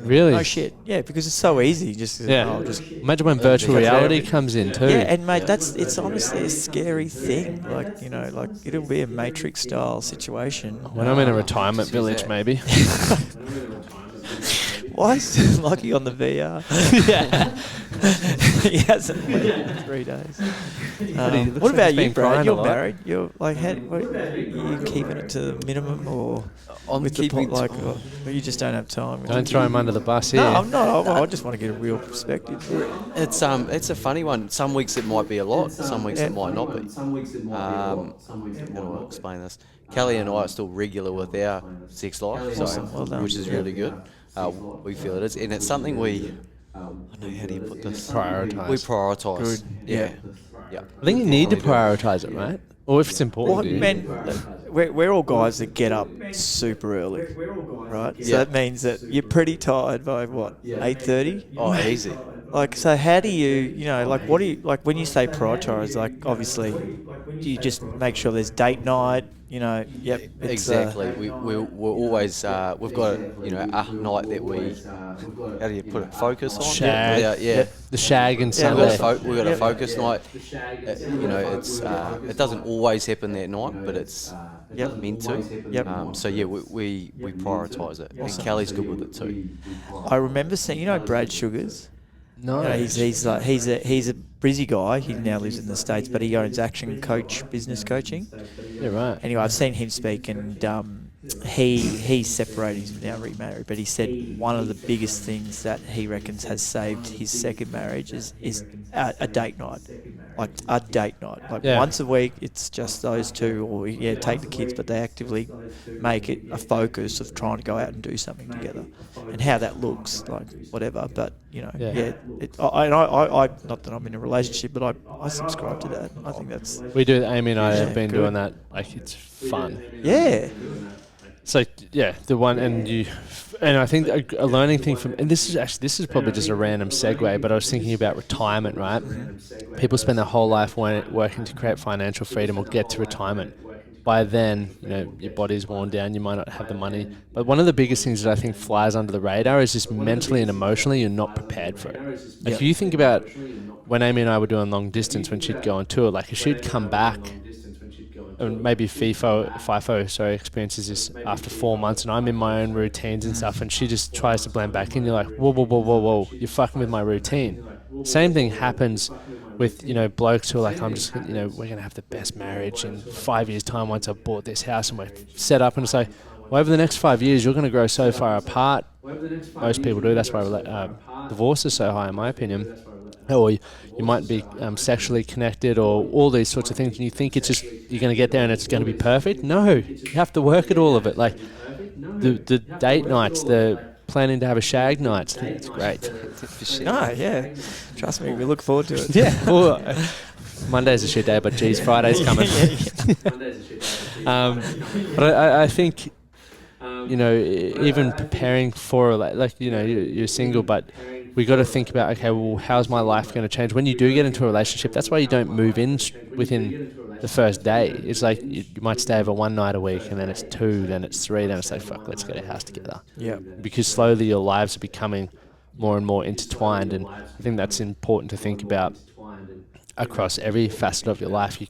Really? No shit. Yeah, because it's so easy. Just Imagine when virtual reality comes in too. Yeah, and mate, it's honestly a scary thing. Like, like it'll be a Matrix style situation. When I'm in a retirement village, maybe. Why is Lucky on the VR? Yeah. He hasn't left in 3 days. What like about he's you, been Brad? crying a You're lot. married. You're like, are you keeping it to the minimum, or I'm with the keeping pot, or you just don't have time? Don't throw him under the bus here. No, I'm not. I just want to get a real perspective. It's a funny one. Some weeks it might be a lot. Some weeks it might not be. How do I explain this? Kelly and I are still regular with our sex life, Awesome. Well done. which is really good. We feel it is, and it's something we. I don't know, how do you put this? Prioritise. We prioritise. Good. Yeah. Yeah. I think you need to prioritise it, right? Or if it's important Well, to you. man, we're all guys that get up super early, right? So Yeah. that means that you're pretty tired by what, 8:30? Oh, easy. Like, so how do you, like, what do you, like, when you say prioritise, like, obviously, do you just make sure there's date night, Yep. It's, Exactly. We're always we've got a night that we how do you put it, focus on? Shag. Yeah. The shag and We've Sunday. got a focus night. It's it doesn't always happen that night, but it's meant to. Yep. So yeah, we prioritise it, and Kelly's good with it too. I remember seeing, Brad Sugars. No. He's a Brizzy guy. He now lives in the States, but he owns Action Coach Business Coaching. Yeah, right. Anyway, I've seen him speak, and he's separated, he's now remarried, but he said one of the biggest things that he reckons has saved his second marriage is a date night. Like a date night. Like once a week, it's just those two, or take the kids, but they actively make it a focus of trying to go out and do something together. And how that looks, like whatever, but I not that I'm in a relationship, but I subscribe to that. I think that's... We do, Amy and I have been doing that. Like, it's fun. Yeah. So the one, and I think a learning thing from, and this is probably just a random segue, but I was thinking about retirement, right? People spend their whole life working to create financial freedom or get to retirement. By then, your body's worn down, you might not have the money. But one of the biggest things that I think flies under the radar is just mentally and emotionally, you're not prepared for it. Like, if you think about when Amy and I were doing long distance, when she'd go on tour, like if she'd come back, and maybe FIFO experiences this after 4 months, and I'm in my own routines and stuff, and she just tries to blend back in, you're like, whoa, you're fucking with my routine. Same thing happens with, blokes who are like, we're going to have the best marriage in 5 years' time once I've bought this house and we're set up, and it's like, well, over the next 5 years, you're going to grow so far apart. Most people do. That's why divorce is so high, in my opinion. Or you might be sexually connected, or all these sorts of things, and you think it's just, you're going to get there and it's going to be perfect. No, you have to work at all of it. Like the date nights, the planning to have a shag nights, it's great. Yeah. Trust me, we look forward to it. Yeah. Well, Monday's a shit day, but geez, Friday's coming. But I think, even preparing for, you're single, but we got to think about, okay, well, how's my life going to change? When you do get into a relationship, that's why you don't move in within the first day. It's like you might stay over one night a week, and then it's 2, then it's 3, then it's like, fuck, let's get a house together. Yeah. Because slowly your lives are becoming more and more intertwined, and I think that's important to think about across every facet of your life.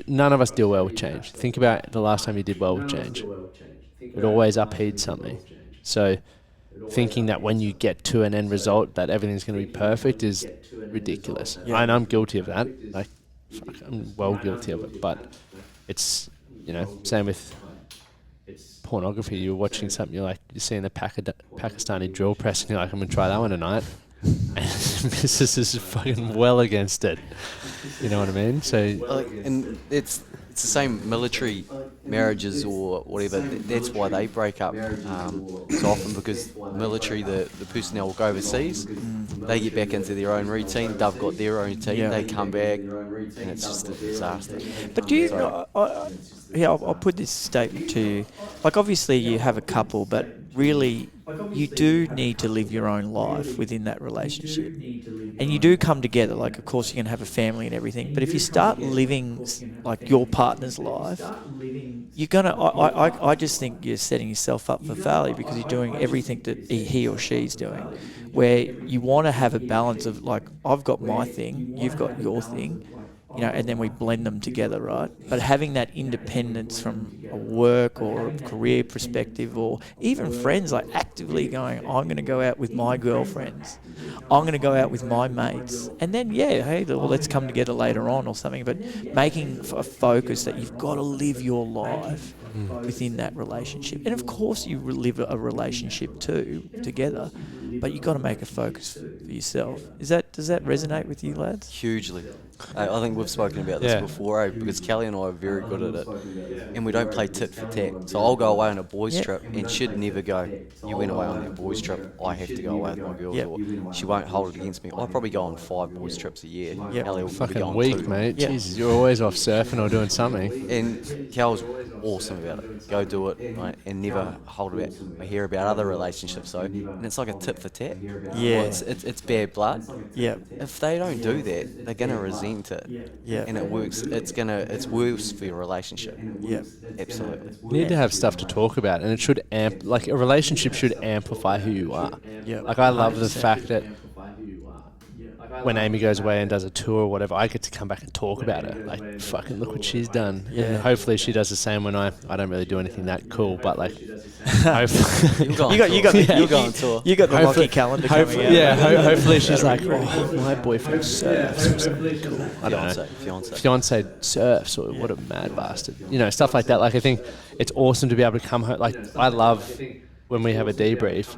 None of us deal well with change. Think about the last time you did well with change. It always upheaved something. So thinking that when you get to an end result that everything's going to be perfect is ridiculous. Yeah. And I'm guilty of that. Like, fuck, I'm well guilty of it. But it's, same with pornography. You're watching something, you're seeing the Pakistani drill press, and you're like, I'm going to try that one tonight. And Mrs. is fucking well against it. You know what I mean? So, and it's the same military marriages or whatever. That's why they break up so often, because military, the personnel will go overseas, they get back into their own routine, they've got their own routine, they come back, and it's just a disaster. But do you know, I'll put this statement to you. Like, obviously you have a couple, but really you do need to live your own life within that relationship. And you do come together. Like, of course, you're going to have a family and everything. But if you start living like your partner's life, you're going to... I just think you're setting yourself up for failure, because you're doing everything that he or she's doing, where you want to have a balance of, like, I've got my thing, you've got your thing, and then we blend them together, right? But having that independence from a work or a career perspective, or even friends, like actively going, I'm going to go out with my girlfriends, I'm going to go out with my mates, and then, let's come together later on or something, but making a focus that you've got to live your life within that relationship. And of course you live a relationship too, together, but you've got to make a focus for yourself. Does that resonate with you, lads? Hugely. I think we've spoken about this before, because Kelly and I are very good at it, and we don't play tit for tat. So I'll go away on a boys' trip, and she'd never go, you went away on that boys' trip, I have to go away with my girls, or she won't hold it against me. I'll probably go on 5 boys' trips a year. Kelly will fucking be going weak, 2. mate. Jesus, you're always off surfing or doing something. And Cal's awesome about it. Go do it, right? And never hold about. I hear about other relationships though, and it's like a tit for tat. Yeah, well, it's bad blood. Yeah. If they don't do that, they're gonna resent it. Yeah. And it works. It's worse for your relationship. Yeah. Absolutely. You need to have stuff to talk about, and it should like a relationship should amplify who you are. Yeah. Like, I love the fact that when Amy goes away and does a tour or whatever, I get to come back and talk about her. Like, fucking look what she's done. Yeah. And hopefully she does the same when I don't really do anything that cool, but like, hopefully. you got the lucky calendar coming out. Yeah, hopefully she's like, oh, my boyfriend surfs or something cool. I don't know. Fiance surfs, or what a mad bastard. Stuff like that. Like, I think it's awesome to be able to come home. Like, I love when we have a debrief.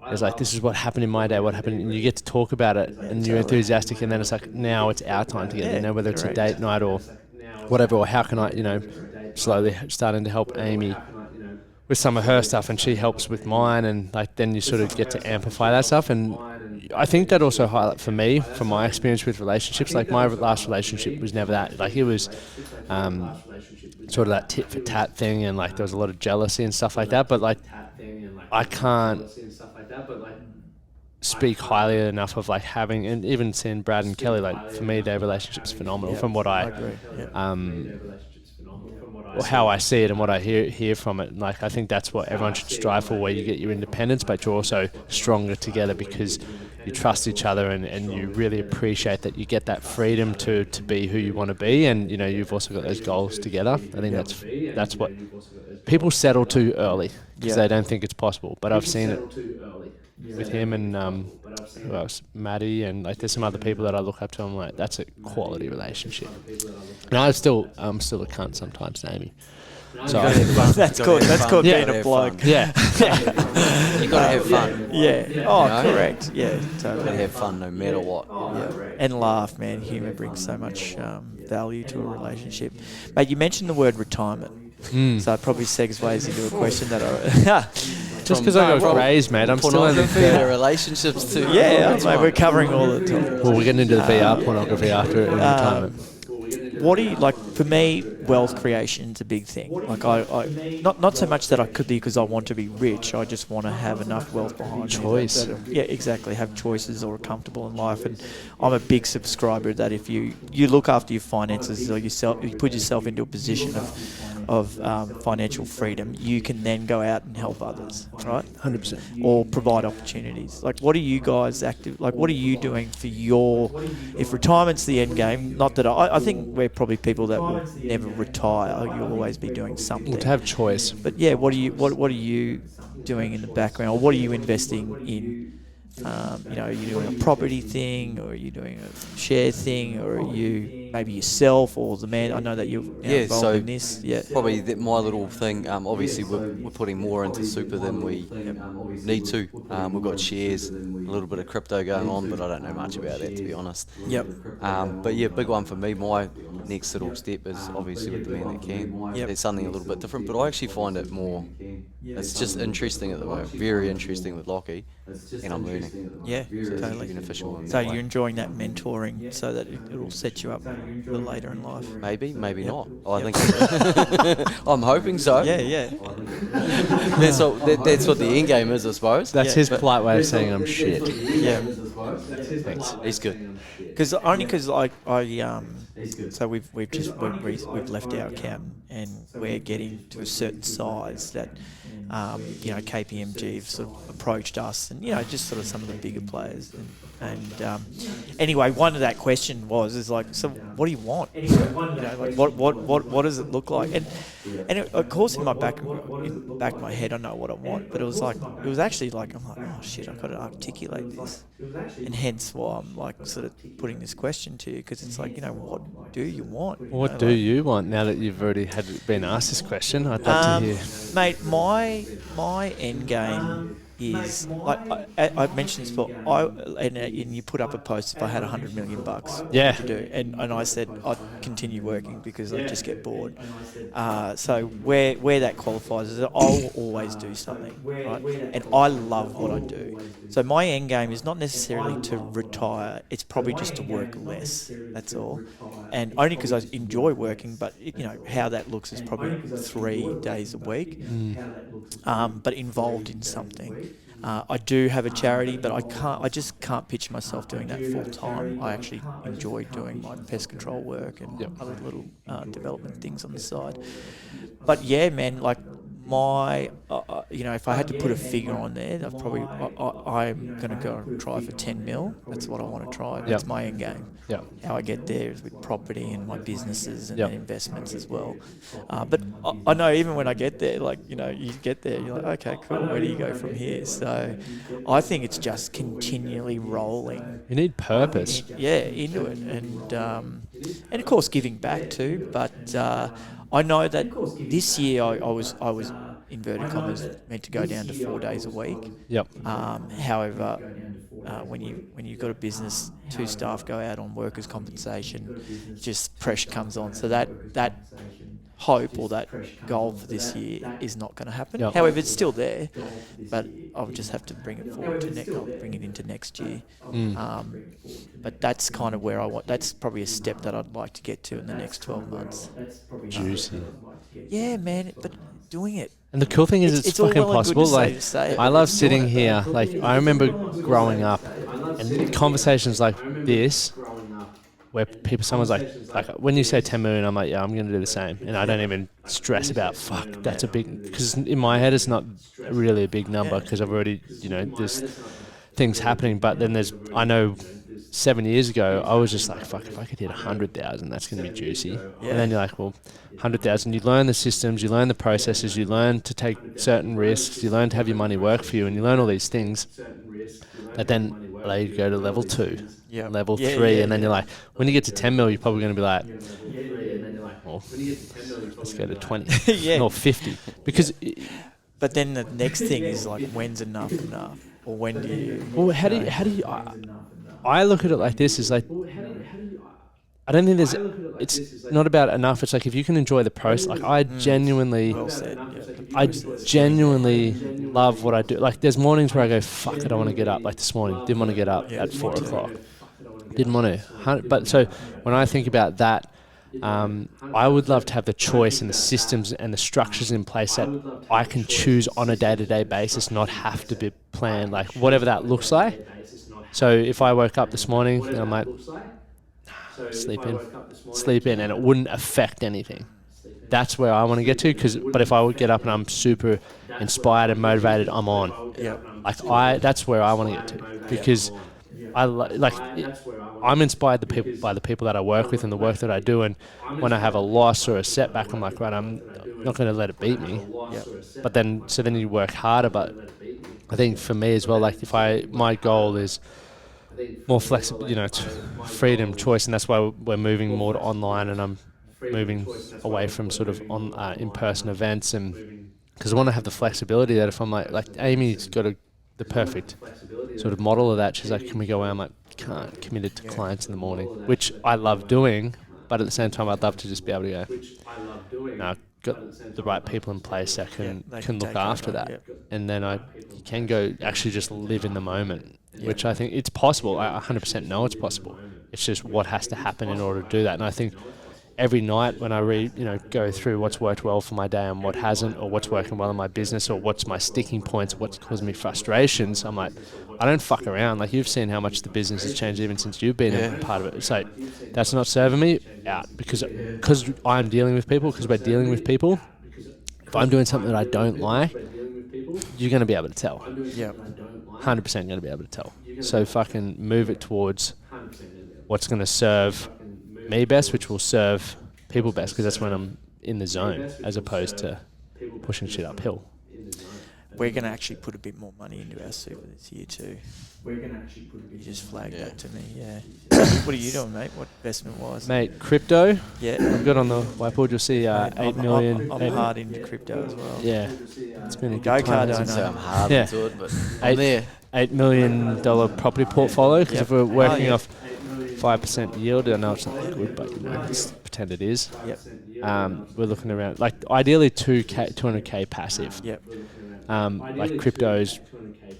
It's like, this is what happened in my day, what happened, and you get to talk about it, and you're enthusiastic, and then it's like, now it's our time together, whether it's a date night or whatever, or how can I, slowly starting to help Amy with some of her stuff, and she helps with mine, and like then you sort of get to amplify that stuff. And I think that also highlight for me, from my experience with relationships, like my last relationship was never that. Like, it was sort of that tit for tat thing, and like there was a lot of jealousy and stuff like that. But like, I can't speak highly enough of like having, and even seeing Brad and Kelly, like for me their relationship's phenomenal from what I or how I see it and what I hear from it. And like, I think that's what everyone should strive for, where you get your independence, but you're also stronger together because you trust each other, and you really appreciate that you get that freedom to be who you want to be, and you've also got those goals together. I think that's what people settle too early because they don't think it's possible. But I've seen it with him and who else? Maddie, and like there's some other people that I look up to. I'm like, that's a quality relationship. And I'm still a cunt sometimes, Amy. So that's called being a bloke. Yeah. You gotta have fun. Yeah. Oh, correct. Yeah, totally. Gotta have fun no matter what. Yeah. And laugh, man. Humour brings so much value to a relationship. Mate, you mentioned the word retirement. So it probably segues into a question that I... Just because I got raised, mate, I'm still in the relationships too. Yeah, mate, we're covering all the time. Well, we're getting into the VR pornography after retirement. What do you like? For me, wealth creation is a big thing. Like I not so much that I could be because I want to be rich. I just want to have enough wealth behind choice. me. Yeah, exactly. Have choices or are comfortable in life. And I'm a big subscriber that if you look after your finances or you put yourself into a position of financial freedom, you can then go out and help others, right? 100%. Or provide opportunities. Like, what are you guys what are you doing for if retirement's the end game? Not that I think we're probably people that will never retire. You'll always be doing something. Well, to have choice. But yeah, what are you doing in the background? Or what are you investing in? Are you doing a property thing, or are you doing a share thing, or are you maybe yourself or the man? I know that you're involved in this. Yeah, probably my little thing. Obviously, we're putting more into super than we need to. We've got shares, a little bit of crypto going on, but I don't know much about that, to be honest. Yep. But yeah, big one for me. My next little step is obviously with the man that can. Yep. It's something a little bit different, but I actually find it more. It's just interesting at the moment. Very interesting with Lockie, and I'm learning. Yeah, so totally. Beneficial. So you're enjoying that mentoring, so that it'll set you up for later in life. Maybe not. I think I'm hoping so. Yeah. That's what the end game is, I suppose. That's his polite way of saying I'm shit. Yeah. Thanks. He's good. Because so we've left our account and we're getting to a certain size that KPMG have sort of approached us, and just sort of some of the bigger players. And anyway, one of that question is like, so what do you want? What does it look like? And of course, in the back of my head, I know what I want, but it was actually like, I'm like, oh shit, I've got to articulate this, and hence why I'm like sort of putting this question to you, because it's like, what do you want? What do you want now that you've already been asked this question? I'd love to hear. Mate, my end game is like I mentioned this before. And you put up a post if I had $100 million to do, and I said I'd continue working because I just get bored. So where that qualifies is that I'll always do something, right? And I love what I do. So my end game is not necessarily to retire. It's probably just to work less. That's all, and only because I enjoy working. But how that looks is probably 3 days a week, but involved in something. I do have a charity, but I just can't picture myself doing that full time. I actually enjoy doing my pest control work and other little development things on the side. But yeah, man, like if I had to put a figure on there, I'm going to go and try for 10 mil. That's what I want to try. That's my end game. How I get there is with property and my businesses and investments as well. But I know even when I get there, you get there, you're like, okay, cool, where do you go from here? So I think it's just continually rolling. You need purpose. Into it. And of course giving back too. But I know that this year I was inverted commas meant to go down to 4 days a week. Yep. However, when you've got a business, 2 staff go out on workers' compensation, just pressure comes on. So that hope or that goal for this year is not going to happen. Yep. However, it's still there, but I'll just have to bring it forward to I'll bring it into next year. But that's kind of where I want. That's probably a step that I'd like to get to in the next 12 months. Juicy. Yeah, man. But doing it. And the cool thing is it's all fucking well and good possible. to Like, say it, I but love it's sitting not. here. Like, I remember growing up and conversations like this where someone's like when you say 10 million, I'm like, yeah, I'm going to do the same. And I don't even stress about, fuck, that's a big, because in my head it's not really a big number because I've already, there's things happening. But then I know 7 years ago, I was just like, fuck, if I could hit 100,000, that's going to be juicy. Yeah. And then you're like, well, 100,000, you learn the systems, you learn the processes, you learn to take certain risks, you learn to have your money work for you, and you learn all these things that then allow you to go to level 2, level 3, and then you're like, when you get to 10 mil, you're probably going to be like, well, let's go to 20 or 50. Because... But then the next thing is like, when's enough? Or when do you... Well, how do you... I look at it like this, is like, I don't think it's not about enough. It's like, if you can enjoy the process, like I genuinely love what I do. Like, there's mornings where I go, fuck, I don't want to get up. Like this morning, didn't want to get up at 4 o'clock. Didn't want to. But so when I think about that, I would love to have the choice and the systems and the structures in place that I can choose on a day-to-day basis, not have to be planned, like whatever that looks like. So if I woke up this morning and I'm like, sleep in, and it wouldn't affect anything. That's where I want to get to. But if I would get up and I'm super inspired and motivated, I'm on. Yeah. Like that's where I want to get to, because I'm inspired by the people that I work with and the work that I do. And when I have a loss or a setback, I'm like, right, I'm not going to let it beat me. But then you work harder. But I think for me as well, like my goal is more flexible, freedom, choice, and that's why we're moving more to online, and I'm moving away from sort of on in-person events, and because I want to have the flexibility that if I'm like Amy's got the perfect sort of model of that. She's like, can we go away? I'm like, can't, committed to clients in the morning, which I love doing, but at the same time I'd love to just be able to go, no, I've got the right people in place that can look after that, and then you can go actually just live in the moment. Which I think it's possible. I 100% know it's possible. It's just what has to happen in order to do that. And I think every night when I go through what's worked well for my day and what hasn't, or what's working well in my business, or what's my sticking points, what's causing me frustrations, I'm like, I don't fuck around. Like, you've seen how much the business has changed even since you've been a part of it. It's like, that's not serving me, out. Because I'm dealing with people, because we're dealing with people. If I'm doing something that I don't like, you're going to be able to tell. Yeah. 100% going to be able to tell. So fucking move it towards what's going to serve me best, which will serve people best, because that's when I'm in the zone, as opposed to pushing shit uphill. We're going to actually put a bit more money into our super this year too. You just flagged that to me, yeah. What are you doing, mate? What investment was? Mate, crypto. Yeah. I've got on the whiteboard, you'll see 8 million. I'm hard into crypto as well. Yeah. It's been a Go good time. Cardano. So I'm hard into it, but I'm there. $8 million property portfolio, because if we're working off 5% yield, I know it's not good, but let's pretend it is. Yep. We're looking around, like ideally 200k passive. Yep. Like crypto's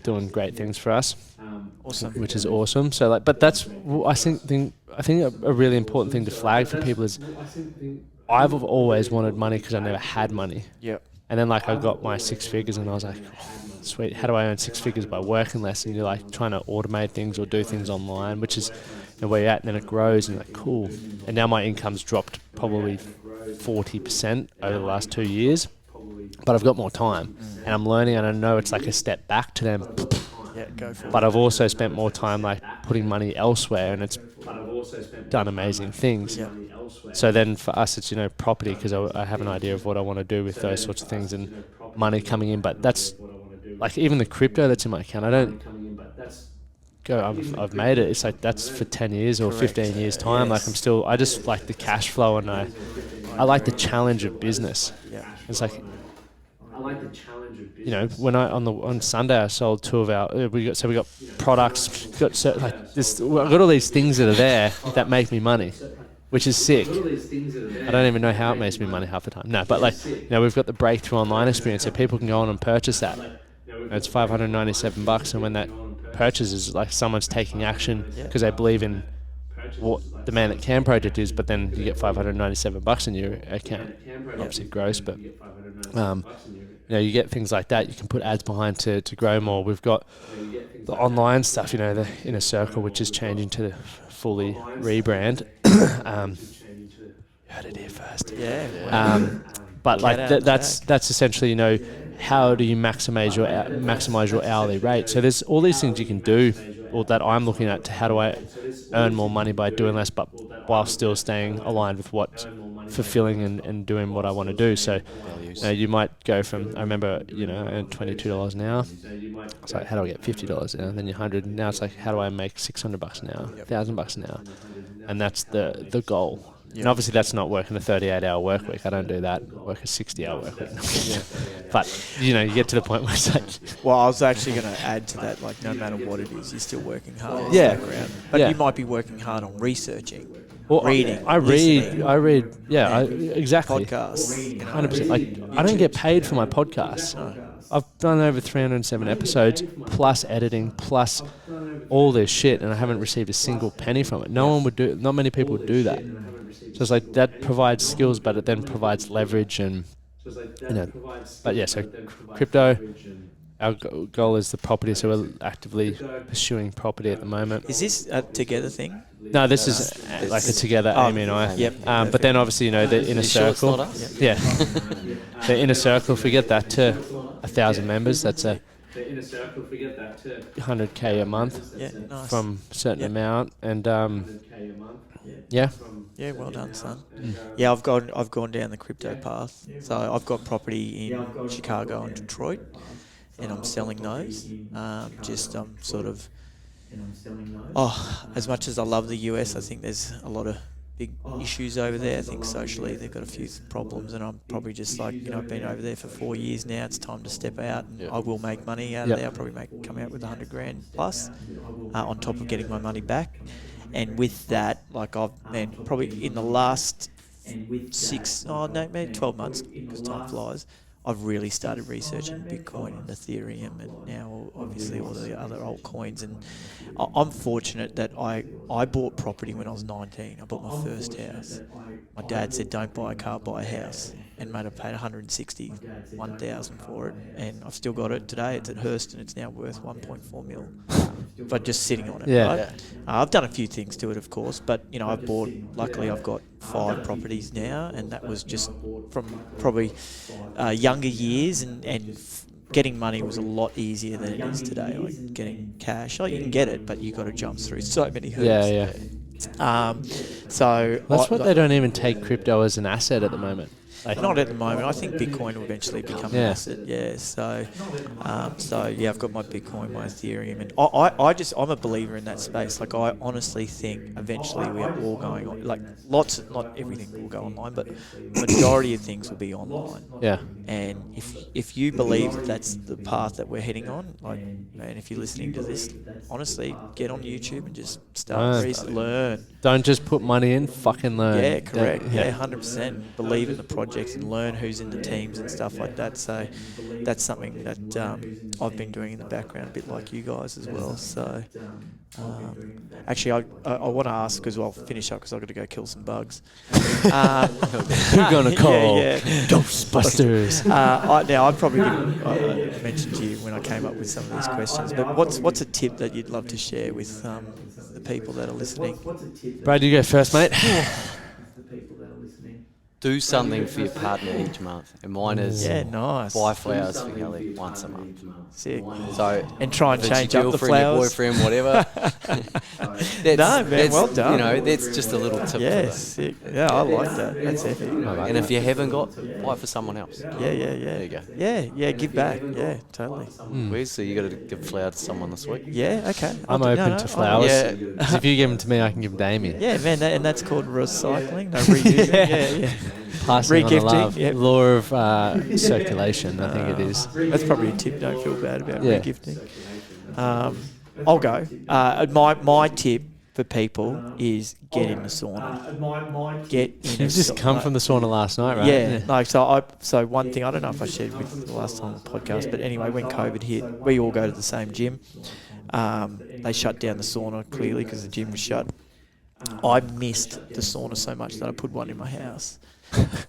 doing great things for us. Awesome. Which is awesome. So but that's, I think a really important thing to flag for people is, I've always wanted money because I never had money. Yep. And then I got my 6 figures and I was like, oh, sweet, how do I earn 6 figures by working less? And you're like trying to automate things or do things online, which is where you're at, and then it grows and you're like, cool. And now my income's dropped probably 40% over the last 2 years, but I've got more time and I'm learning, and I know it's like a step back to them. Yeah, go for it. But I've also spent more time putting money elsewhere, and it's done amazing things. Yeah. So then for us, it's property, because I have an idea of what I want to do with those sorts of things, and money coming in. But that's like, even the crypto that's in my account, I don't go, I've made it. It's like, that's for 10 years or 15 years time. Yes. I just like the cash flow, and I like the challenge of business. Yeah. It's like, you know, when on Sunday I sold 2 of our we got products, like this. I got all these things that are there that make me money, which is sick. I don't even know how it makes me money half the time. No, but like, you know, we've got the breakthrough online experience, so people can go on and purchase that. It's $597, and when that purchase is like someone's taking action because they believe in what the Man That Can project is, but then you get $597 in your account. Obviously gross, but you know, you get things like that. You can put ads behind to grow more. We've got the online stuff, you know, the Inner Circle, which is changing to the fully rebrand. Heard it here first. Yeah. But like that's essentially, you know, how do you maximize your hourly rate? So there's all these things you can do, or that I'm looking at, to how do I earn more money by doing less, but while still staying aligned with what's fulfilling and doing what I want to do. So you might go from, I remember, you know, I earned $22 an hour. It's like, how do I get $50 an hour? Then you're 100. Now it's like, how do I make $600 an hour, $1,000 an hour? And that's the goal. And obviously that's not working a 38-hour work week. I don't do that. I work a 60-hour work week. But, you know, you get to the point where it's like... Well, I was actually going to add to that, like, no matter what it is, you're still working hard in the Yeah. background. But you might be working hard on researching, reading, I read, exactly. podcasts. You know, 100%. Like, I don't get paid for my podcasts. I've done over 307 episodes, plus editing, plus all this shit, and I haven't received a single penny from it. Not many people would do that. So it's like, that provides skills, but it then provides leverage and, you know. But yeah, so crypto, our goal is the property, so we're actively pursuing property at the moment. is this a together thing? No, this is like a together, Amy and I. Yep. But then obviously, you know, the Inner Circle. Yeah. The Inner Circle, if we get that to 1,000 members, that's a 100K a month from a certain amount. And yeah. Yeah, well done, son. Yeah, I've gone down the crypto path. So I've got property in Chicago and Detroit, and I'm selling those. As much as I love the US, I think there's a lot of big issues over there. I think socially they've got a few problems, and I'm probably just like, you know, I've been over there for 4 years now. It's time to step out, and I will make money out of there. I'll probably come out with $100,000 plus on top of getting my money back. And with that, like, I've been probably in the last maybe 12 months, because time flies, I've really started researching Bitcoin and Ethereum, and now obviously all the other altcoins. And I'm fortunate that I bought property when I was 19. I bought my first house. My dad said, don't buy a car, buy a house. And mate, I paid $161,000 for it, and I've still got it today. It's at Hearst, and it's now worth 1.4 mil. But just sitting on it, right? I've done a few things to it, of course, but, you know, luckily I've got 5 properties now, and that was just from probably younger years, and getting money was a lot easier than it is today. Like, getting cash, you can get it, but you got to jump through so many hoops. So that's what they don't even take crypto as an asset at the moment. Not at the moment. I think Bitcoin will eventually become an asset. Yeah. So I've got my Bitcoin, my Ethereum, and I'm a believer in that space. Like, I honestly think eventually we are all going on. Like, not everything will go online, but majority of things will be online. Yeah. And if you believe that's the path that we're heading on, like, man, if you're listening to this, honestly, get on YouTube and just learn. Don't just put money in. Fucking learn. Yeah, correct. 100%. Believe in the projects and learn who's in the teams and stuff like that. So that's something that I've been doing in the background, a bit like you guys as well. So actually, I want to ask, because I'll finish up because I've got to go kill some bugs. We're going to call Ghostbusters. Now, I probably didn't mention to you when I came up with some of these questions, but what's a tip that you'd love to share with the people that are listening? Brad, you go first, mate. Do something for your partner each month, and mine is nice. Buy flowers for Kelly once a month. Sick. So, and try and change your up the flowers, your boyfriend, whatever. Well done. You know, that's just a little tip. Yeah, sick. Yeah, I like that. That's epic. And if you haven't got, buy it for someone else. Yeah. There you go. Yeah, give back. Yeah, totally. So you got to give flowers to someone this week. Yeah, okay. I'm open to flowers. If you give them to me, I can give them to Amy. Yeah, man, and that's called recycling. No, reusing. Yeah. Passing on the Regifting, love. yep. Law of circulation, I think it is. That's probably a tip. Don't feel bad about Yeah. regifting. I'll go. My tip for people is get in the sauna. Get in. You've just come from the sauna last night, right? Yeah, like so one thing I don't know if I shared with the last time on the podcast, but anyway, when COVID hit, we all go to the same gym. They shut down the sauna clearly because the gym was shut. I missed the sauna so much that I put one in my house,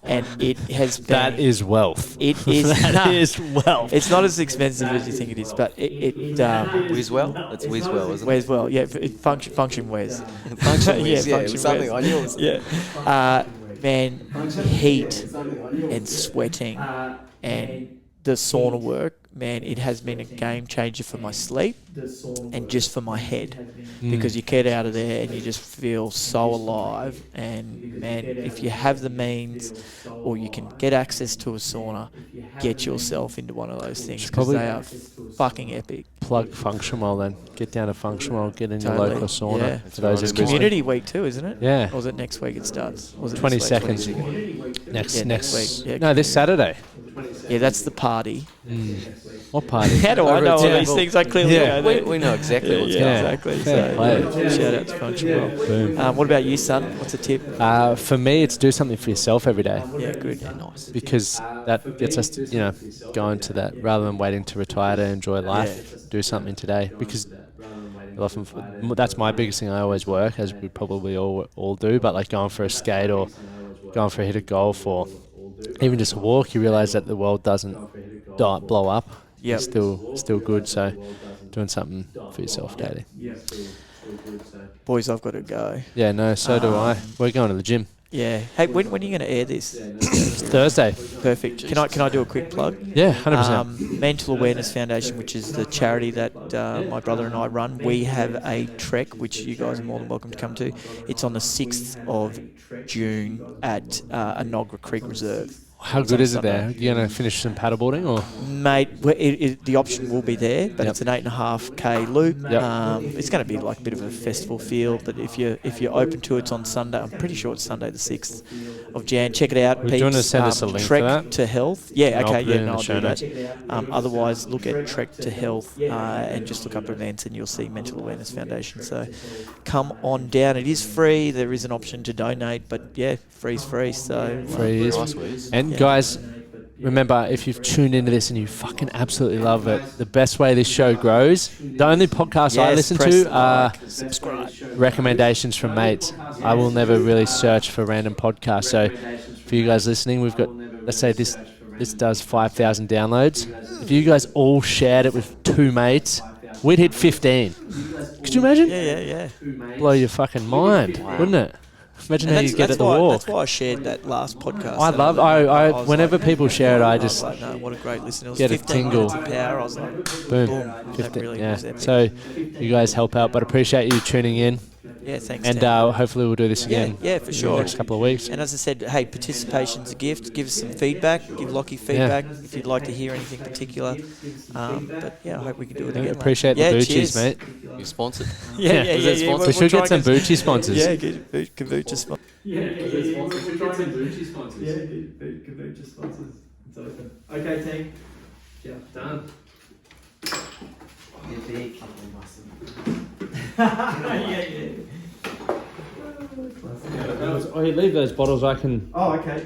and it has been, That is wealth. It is That is wealth. It's not as expensive as you think it is, but Wiswell? It's Wiswell, isn't it? Wes well, yeah, function Wes. Function Yeah, Wiz, yeah, it function was something Wes. I knew. It was Yeah, man, heat and sweating and the sauna work, man, it has been a game changer for my sleep and just for my head, because you get out of there and you just feel so alive. And man, if you have the means or you can get access to a sauna, get yourself into one of those things, because Probably- they are fucking epic. Plug Functional then. Get down to Functional, get in your Totally. local sauna. Yeah. For those It's in Brisbane. community week too, isn't it? Yeah. Or is it next week it starts? Or is it 22nd. Next Next. week. Yeah. No, this Saturday. Yeah, that's the party. What party? How do I Over know at all Temple. these things? I clearly Yeah. know. we know exactly what's Yeah, going on. exactly. Fair So, play. shout out to Function Well. Boom. What about you, son? What's a tip? For me, it's do something for yourself every day. Yeah, good. Nice. Because that gets us, going to that rather than waiting to retire to enjoy life. Do something today, because often that's my biggest thing. I always work, as we probably all do, but like going for a skate or going for a hit of golf or even just a walk, you realise that the world doesn't blow up. Yep. It's still good. So doing something for yourself daily. Boys, I've got to go. Yeah, no, so do I. We're going to the gym. Yeah. Hey, when are you going to air this? It's Thursday. Perfect. Can I do a quick plug? Yeah, 100%. Mental Awareness Foundation, which is the charity that my brother and I run, we have a trek which you guys are more than welcome to come to. It's on the 6th of June at Enoggera Creek Reserve. How It's good on is it Sunday. there? You going to finish some paddleboarding or? Mate, the option will be there, but Yep. it's an 8.5k loop. Yep. It's going to be like a bit of a festival feel, but if you're open to it, it's on Sunday. I'm pretty sure it's Sunday the 6th of Jan. Check it out. Do you want to peeps. send us a link Trek for that? to Health. Yeah, I'll okay, put it yeah, in no, the I'll show do that. Otherwise, look at Trek to Health and just look up events and you'll see Mental Awareness Foundation. So come on down. It is free. There is an option to donate, but yeah, free's free. So Free is. Nice words. And Yeah. guys, remember, if you've tuned into this and you fucking absolutely love it, the best way this show grows, the only podcasts I listen press to are like, subscribe. recommendations from mates. I will never really search for random podcasts. So for you guys listening, we've got, let's say this does 5,000 downloads. If you guys all shared it with 2 mates, we'd hit 15. Could you imagine? Yeah. Blow your fucking mind, wouldn't it? Imagine how you get at the walk. That's why I shared that last podcast. I love. I was Whenever like- people share it, I just was like, no, what a great listen. It was get a 15 tingle. minutes of power. I was like, boom, boom. That 15. really Yeah. was epic. So you guys help out, but appreciate you tuning in, yeah, thanks. and Dan. hopefully we'll do this again. Yeah, for in sure. the next couple of weeks. And as I said, hey, participation's a gift. Give us some feedback. Give Lockie feedback if you'd like to hear anything particular. But yeah, I hope we can do it again. mate. Appreciate the Yeah, Boochies, cheers. mate. You sponsored? Yeah. Is it sponsored? We should get some Boochie sponsors. Yeah, get kombucha sponsors. kombucha sponsors. It's open. Okay, team. Yeah, done. Oh, you leave those bottles. I can. Oh, okay.